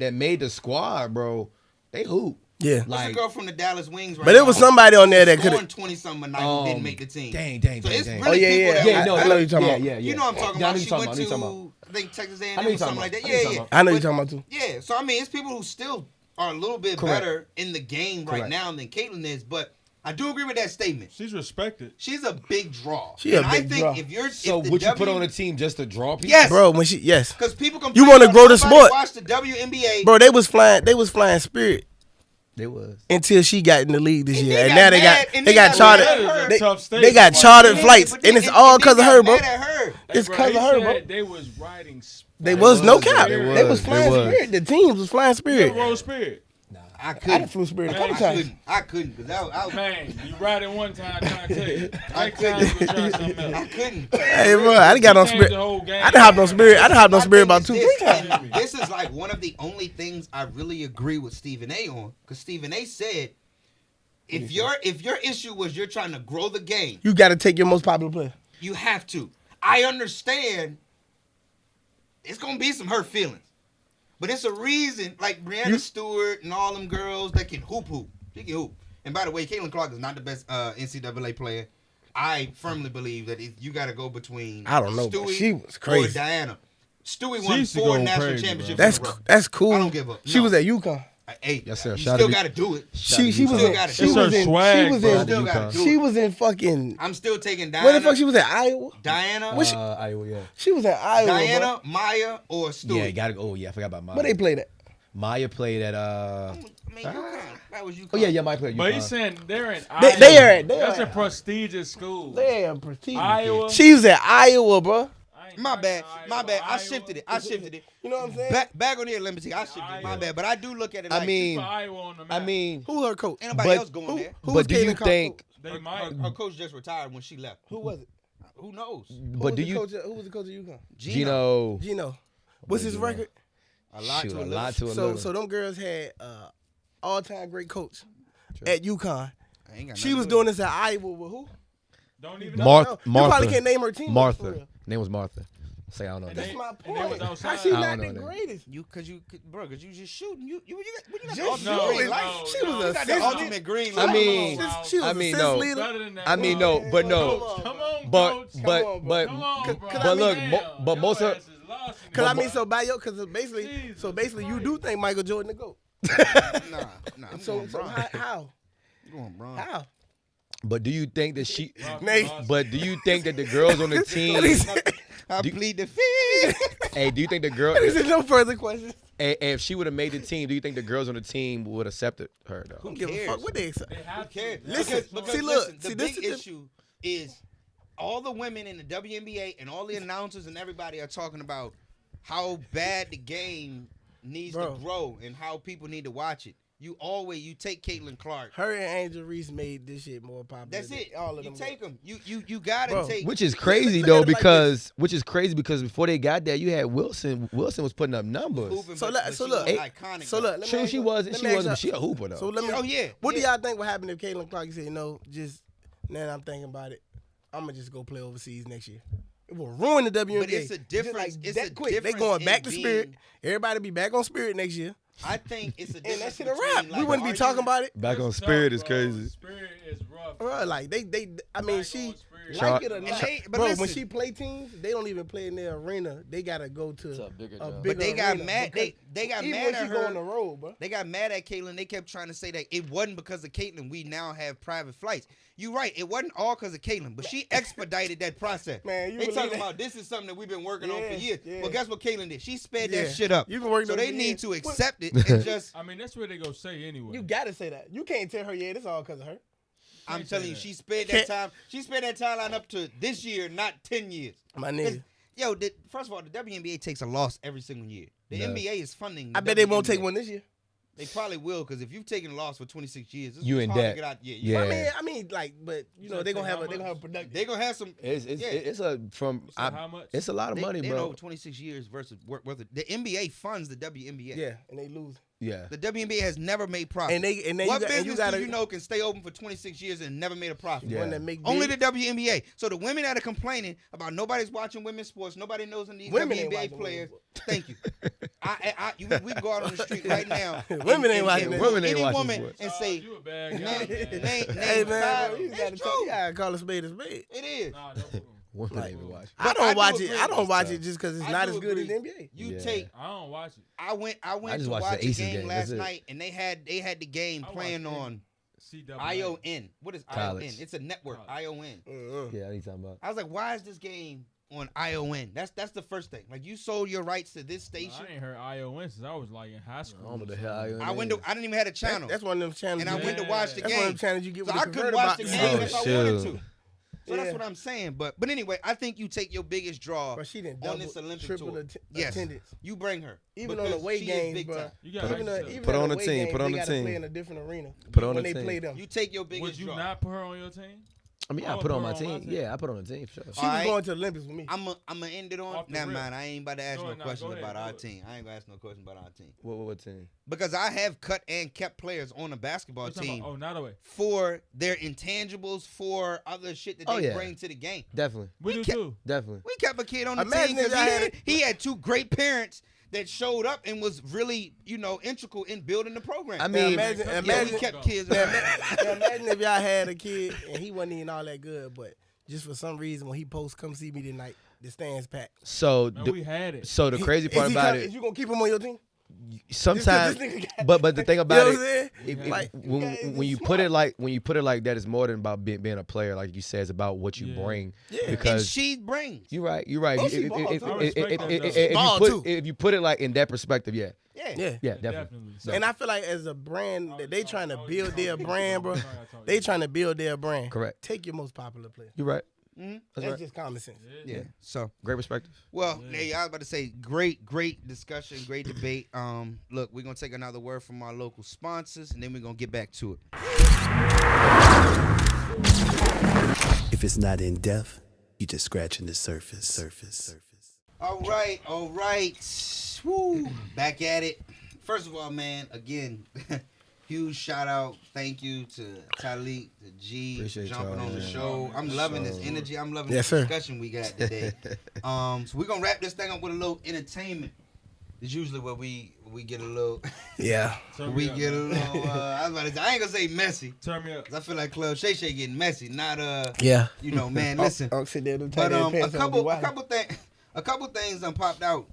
that made the squad, bro, they hoop. Yeah. What's Like, the girl from the Dallas Wings right But it was now somebody on there that scoring could. 20-something a night who didn't make the team. Dang. So it's dang. really Oh, yeah, people yeah. that Yeah, like no, I know what you're talking about. Yeah. You know what I'm talking Yeah, I know about. you're She talking went about, I know you're to, talking I think, Texas A&M I know or you're something talking like that. about. I know you're Yeah. talking I know But- you're talking about too. Yeah, so I mean, it's people who still are a little bit Correct. better in the game right Correct. now than Caitlin is, but I do agree with that statement. She's respected. She's a big draw. She a and I big think draw. if you're So if the would you put on a team just to draw people? Yes. Bro, when she Because people complain You wanna about grow the nobody sport. Watch the WNBA. bro, they was flying Spirit They was. until she got in the league this And year, they and got now they mad, got and they they got got chartered. mad at her. That is a They, tough they statement got right chartered there. flights, But and it's they all because of got her, bro. mad at her. It's Bro, because he of her, bro. said They was riding. They was no cap. They They was was. flying They was. Spirit. The teams was flying Spirit. Road Spirit. I I done couldn't. flew Spirit a Man, couple I times. I couldn't because I Man, you riding one time, trying to tell you. I Next time you gonna try something else. I couldn't. Hey, bro, I done got on Change Spirit. the whole game. I done hopped on Spirit. I done hopped on My Spirit thing about is 2-3 this, times. and this is like one of the only things I really agree with Stephen A on, because Stephen A said, if your issue was you're trying to grow the game, You got to take your most popular player. you have to. I understand it's gonna be some hurt feelings. But it's a reason, like Brianna Stewart and all them girls that can hoop. She can hoop. And by the way, Caitlin Clark is not the best NCAA player. I firmly believe that you got to go between I don't know, but Stewie she was crazy. or Diana. Stewie She won used to 4 go national crazy, championships. That's in a row. that's cool. I don't give up. She No. was at UConn. Hey, Yes, sir. you Shout still out got to- to do it. She was still in gotta she do it. was It's her in swag, she was bro. in Still gotta do she it. was in fucking I'm still taking Diana. where the fuck she was at Iowa. Diana, Iowa, yeah. She was in Iowa. Diana, Maya, or Stewie. Yeah, gotta go. Oh, yeah, I forgot about Maya. Where they played at? Maya played at I mean, UConn. That was UConn. Oh yeah, Maya played at But UConn. he's saying they're in They Iowa. are. That's a prestigious school. They are prestigious. Iowa. She was at Iowa, bro. I ain't My fucking bad. My Iowa. bad. I Iowa. shifted it. You know what I'm saying? Back on the Olympics. I shifted it. My Iowa. bad. But I do look at it like I mean, Put Iowa on the I map. mean, Who her coach? ain't nobody but- else going there. Who but was do you Caitlin Clark think? They might. Her coach just retired when she left. Who was it? Who knows? But do you, Who was the coach of UConn? Gino? Gino. What's his Gino? record? A lot Shoot, to a a lot to a So little. so them girls had all-time great coach at UConn. I ain't got She nothing was to do doing with this at Iowa with who? Don't even Martha. You probably Martha. can't name her team. For Martha. real. Name was Martha. Say I don't know. And that. That's my And they point. was outside. How she I not don't the know that. greatest? Cause you just shooting. You got the Just ultimate no, green shooting. no, light. She was no. a You got the assist- ultimate green I light. mean, She was I a mean, assist no. leader. Better than that. I mean, bro. no, but no. Coach, come on, But coach. but Come on, but Come on, bro. but look, Damn, but your most of ass is lost in Cause the- I mean, so by your, cause basically, Jesus so basically, you do think Michael Jordan the GOAT. Nah. I'm So going so Bron. how? I'm going Bron. How? but do you think that she? Nate. But do you think that the girls on the team? I plead the fifth. Hey, do you think the girl? There's no further questions. And if she would have made the team, do you think the girls on the team would have accepted her though? Don't give a cares? fuck what they say. They have to. Okay. Listen, because see, look, listen, the see, this big is the- issue is all the women in the WNBA and all the announcers and everybody are talking about how bad the game needs Bro. to grow and how people need to watch it. You take Caitlin Clark. Her and Angel Reese made this shit more popular. That's than it. All of You them. take them. You gotta Bro, take. Which is crazy look though, at it like because before they got there, you had Wilson. Wilson was putting up numbers. hooping, So but- let- but so she look. was Hey, iconic. So look, let me True, ask she you- wasn't. let She me wasn't. But ask she a hooper though. So let me. Oh, yeah, What do yeah. y'all think would happen if Caitlin Clark said, just now that I'm thinking about it, I'm gonna just go play overseas next year. It will ruin the WNBA. But it's a Just difference. It's that a quick. They difference going back in to being- Spirit. Everybody be back on Spirit next year, I think it's a and difference. that shit a between, wrap. like, We wouldn't be are talking you- about it, Back on It's Spirit tough, is bro. crazy. Spirit is rough. bro. Like they. I mean, Back she on Spirit. like it or not, but bro. When listen. she play teams, they don't even play in their arena. They gotta go to a bigger a job. bigger But they got arena mad. because They got even mad when at she go her. on the road, bro. They got mad at Caitlyn. They kept trying to say that it wasn't because of Caitlyn. We now have private flights. You right. It wasn't all because of Caitlyn, but she expedited that process. Man, you they believe talking that? about this is something that we've been working on for Yeah, years. yeah. Well, guess what Caitlyn did? She sped Yeah. that shit up. You've been working so on they it for need years. to What- accept it and just. I mean, that's what they gonna say anyway. You gotta say that. You can't tell her, yeah, it's all because of her. I'm Can't telling say you, that. she sped that time. She sped that timeline up to this year, not 10 years. My 'Cause, nigga. Yo, first of all, the WNBA takes a loss every single year. The Does. NBA is funding. The I bet they won't take WNBA. one this year. They probably will, because if you've taken a loss for 26 years, it's You in hard debt. to get out. Yeah. I mean, like, but you know, they're gonna have a productive. They're gonna have some. It's a from. So how much? It's a lot of money, They bro. know 26 years versus worth of, the NBA funds the WNBA. Yeah, and they lose. Yeah. The WNBA has never made profit. And then what you business gotta do you know can stay open for 26 years and never made a profit? Yeah. one that make Only big. the WNBA. So the women that are complaining about nobody's watching women's sports, nobody knows any Women ain't WNBA watching players. women's Thank you. we can go out on the street right now. Women ain't watching and it. Women ain't any watching woman sports. and Dog, say, you a bad guy, name, man. name Hey man, five. bro, you It's gotta true. you gotta call a spade a spade. It is. Nah, don't- Women ain't even watch. I But I don't do watch agree. it. I don't It's watch tough. it just because it's I not do as good as the agree. NBA. You Yeah. take. I don't watch it. I went just to watched watch the a Aces game game. last That's it. night, and they had the game I playing watched on CAA. ION. What is College. ION? It's a network. College. ION. Yeah, I need talking about. I was like, why is this game on ION? That's the first thing. Like, you sold your rights to this Nah, station. I ain't heard ION since I was like in high school. I don't know the hell ION I went to. I didn't even have a channel, That's one of them channels. and I you went to get- watch the That's one of them game. channels you get So with I the couldn't converter watch the box. game Oh, if I shoot. wanted to. So Yeah. that's what I'm saying. But anyway, I think you take your biggest draw Bro, she didn't on double, this Olympic triple tour. attendance. Yes, you bring her. Even on the because away she is games, big bro. time. You got Even to even Put on on the the away team, games, put on they the gotta team. play in a different arena Put on when the they team. play them. You take your biggest Would you draw. not put her on your team? I mean, I put on my team. Yeah, I put on the team for sure. She was going to the Olympics with me. I'm gonna end it on. Off the Never rip. mind. I ain't about to ask Go no ahead, questions go ahead, about go our ahead. team. I ain't gonna ask no questions about our team What team? because I have cut and kept players on the basketball What you talking team about? Oh, not away. for their intangibles, for other shit that Oh, they yeah. bring to the game. Definitely. We do kept- too. Definitely. We kept a kid on the Imagine team if because y'all had he had two great parents that showed up and was really, integral in building the program. I mean, imagine, yeah, imagine, we kept kids. imagine if y'all had a kid and he wasn't even all that good, but just for some reason when he posts, come see me tonight, the stands packed. so Man, the, we had it. so the crazy part about Is it, you gonna keep him on your team? sometimes, This nigga got- but the thing about You know what I'm it, saying? Like, you guys is when you put it like that, it's more than about being a player. Like you said, it's about what you Yeah. bring. Yeah. and Because she brings. you're right. You're right. Oh, she ball, too. I respect that, though. Ball, too. If you put it like in that perspective, yeah, Yeah. definitely. So, And I feel like as a brand that they trying to build their brand, bro. Sorry, I told They you. trying to build their brand. Correct. Take your most popular player. You're right. Mhm. That's right. just common sense. Yeah. So, Great perspective. well, hey, I was about to say, great discussion, great debate. Look, we're gonna take another word from our local sponsors, and then we're gonna get back to it. If it's not in depth, you just scratching the surface. All right. Woo, back at it. First of all, man, again, huge shout out, thank you to Tylic, to G, Appreciate jumping y'all, on the man. show. I'm loving this energy. I'm loving Yes, the sir. discussion we got today. So we're gonna wrap this thing up with a little entertainment. It's usually where we get a little, Yeah. Turn we me up, get a man. little. I was about to say, I ain't gonna say messy, Turn me up. 'cause I feel like Club Shay Shay getting messy, not Yeah. man. Listen, I'll sit there and but a a couple things done popped out.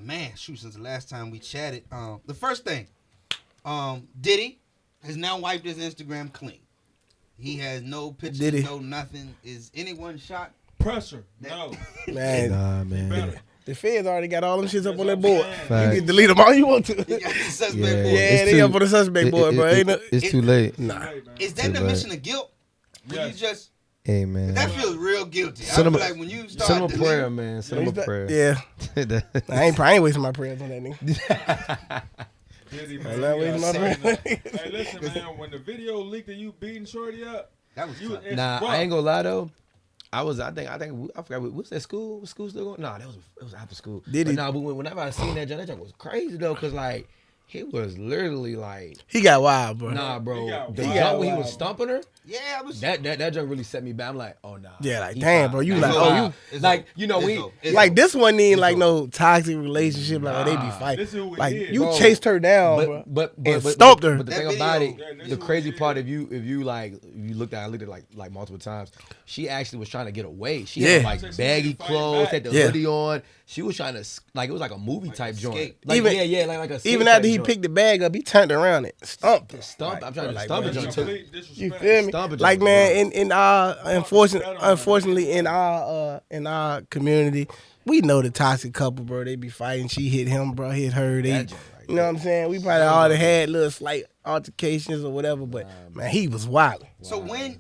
Man, shoot, since the last time we chatted. The first thing, Diddy has now wiped his Instagram clean. He has no pictures, Diddy. no nothing. Is anyone shocked? Pressure. No. Man, Better. the feds already got all them shits up on that That's board. what I'm saying. You can delete them all you want to. He got the suspect Yeah. board. Yeah, It's they too- up on the suspect board, bro. Ain't no, It's too late. nah. Right, man. Is that Too the bad. admission of guilt? When Yes. you just Hey man. that feels real guilty. I Send feel him a- like when you start Send him a deleting- prayer, man. Send him a prayer. Yeah. I ain't wasting my prayers on that nigga. Diddy, I'm man. not you wasting my gotta prayers. say that. Hey, listen, man. When the video leaked of you beating Shorty up, That was you tough. it's Nah, rough. I ain't gonna lie though. I forgot. Was that school? Was school still going? Nah, it was after school. Did but he? Nah, but whenever I seen that junk was crazy though, cause like he was literally like, He got wild, bro. nah, bro. He got The wild. jump when he was Wild. stomping her, Yeah, I was. that junk really set me back. I'm like, oh nah. Yeah, like, he damn, foul. bro, you Nah, like, he oh, foul. you- It's like over. you know It's we over. It's Like over. this one ain't like It's no toxic relationship like they be Nah. fighting. This is who he Like is. you Bro. chased her down, bro. but and stomped her. But the That thing about it, video- Yeah, this the is crazy what it part, is. if you looked at like multiple times, she actually was trying to get away. She Yeah. had like She was baggy fighting clothes, back. had the Yeah. hoodie on. She was trying to like it was like a movie type joint. escape. Like Even- like a Even skate after type he joint. picked the bag up, he turned around and stumped her. Stomp. I'm trying to like, stomp bro, a That's joint too. complete You disrespect. feel me? Stomp a Like joint, man, bro. in our unfortunately in our community, we know the toxic couple, bro. They be fighting. She hit him, bro. Hit her. They, That joint right you know what I'm saying? We probably all had little slight altercations or whatever, but man, he was wild. So when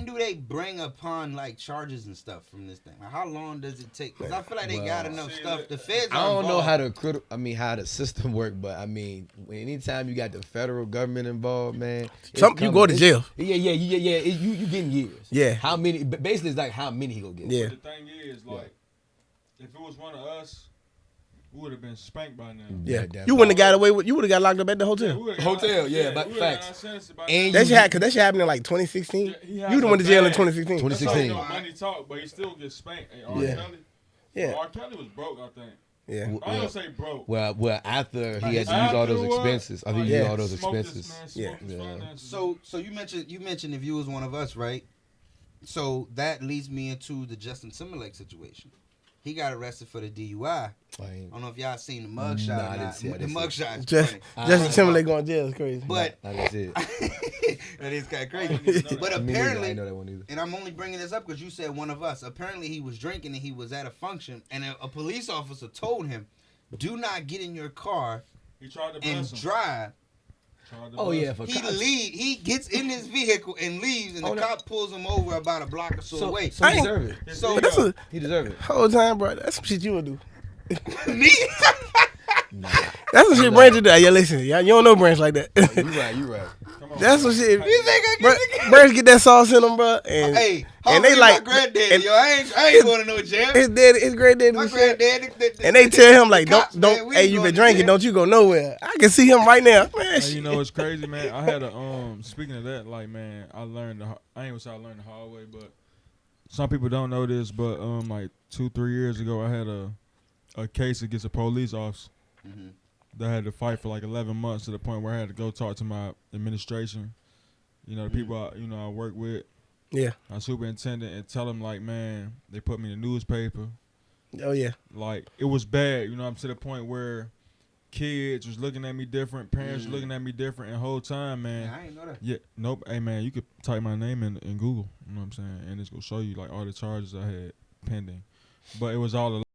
do they bring upon like charges and stuff from this thing? Like, how long does it take? Because I feel like they got enough See, stuff. look, The feds. I are don't know involved. how the system work, but I mean, anytime you got the federal government involved, man, it's You coming. go to jail. Yeah. You getting years. Yeah. How many? Basically, it's like how many he gonna get. Yeah. The thing is, like, if it was one of us, we would have been spanked by now. Yeah, that you wouldn't have got away with. You would have got locked up at the hotel. We would've Hotel, got- yeah, but we would've got facts. our sentences by And now. That shit had, cause that shit happened in like 2016. Yeah, he had You done a went to jail in bag. 2016. 2016. That's how you know money talk, but he still gets spanked. Hey, R. Yeah. Kelly, Yeah, R. Kelly was broke, I think. yeah. I ain't gonna say broke. Well, after he had to use all those expenses, I think he Yeah. used all those Smoked this expenses. man, smoked his Yeah. finances. So you mentioned if you was one of us, right? So that leads me into the Justin Timberlake situation. He got arrested for the DUI. I don't know if y'all seen the mugshot. Nah, or I didn't not. see it, I The didn't see mugshot is Just funny. Justin Timberlake going to jail is crazy. But That's it. that is kind of I didn't crazy. even know But that. Me neither. I apparently, didn't know that one either. and I'm only bringing this up because you said one of us. Apparently, he was drinking and he was at a function, and a police officer told him, "Do not get in your car He tried to and bless him. drive." Tried to Oh bless yeah, him. for He cops. He gets in his vehicle and leaves, and Oh, the no. cop pulls him over about a block or so away. So I he ain't- deserve it. His So- But that's a He deserve it. whole time, bro. That's some shit you would do. Me? That's some shit Branch do. Yeah, listen, you don't know Branch like that. You right. That's some shit. You think I get Branch get that sauce in them, bro. And, Hey, and they like, my granddaddy, and yo. I ain't going to no jail. his granddaddy, My was shit. granddaddy. And they tell him like, cops, don't. man, we Hey, ain't you going been to drinking? jail. Don't you go nowhere? I can see him right now, man. Hey, Shit. you know what's crazy, man? I had a speaking of that, like, man, I ain't gonna say I learned the hard way, but some people don't know this, but like 2-3 years ago, I had a case against a police officer that had to fight for like 11 months to the point where I had to go talk to my administration. You know, the people I work with. Yeah. My superintendent, and tell them like, man, they put me in the newspaper. Oh yeah. Like, it was bad, you know, I'm to the point where kids was looking at me different, parents looking at me different, and the whole time, man. I ain't know that. Yeah, nope. Hey, man, you could type my name in Google, you know what I'm saying, and it's gonna show you like all the charges I had pending, but it was all a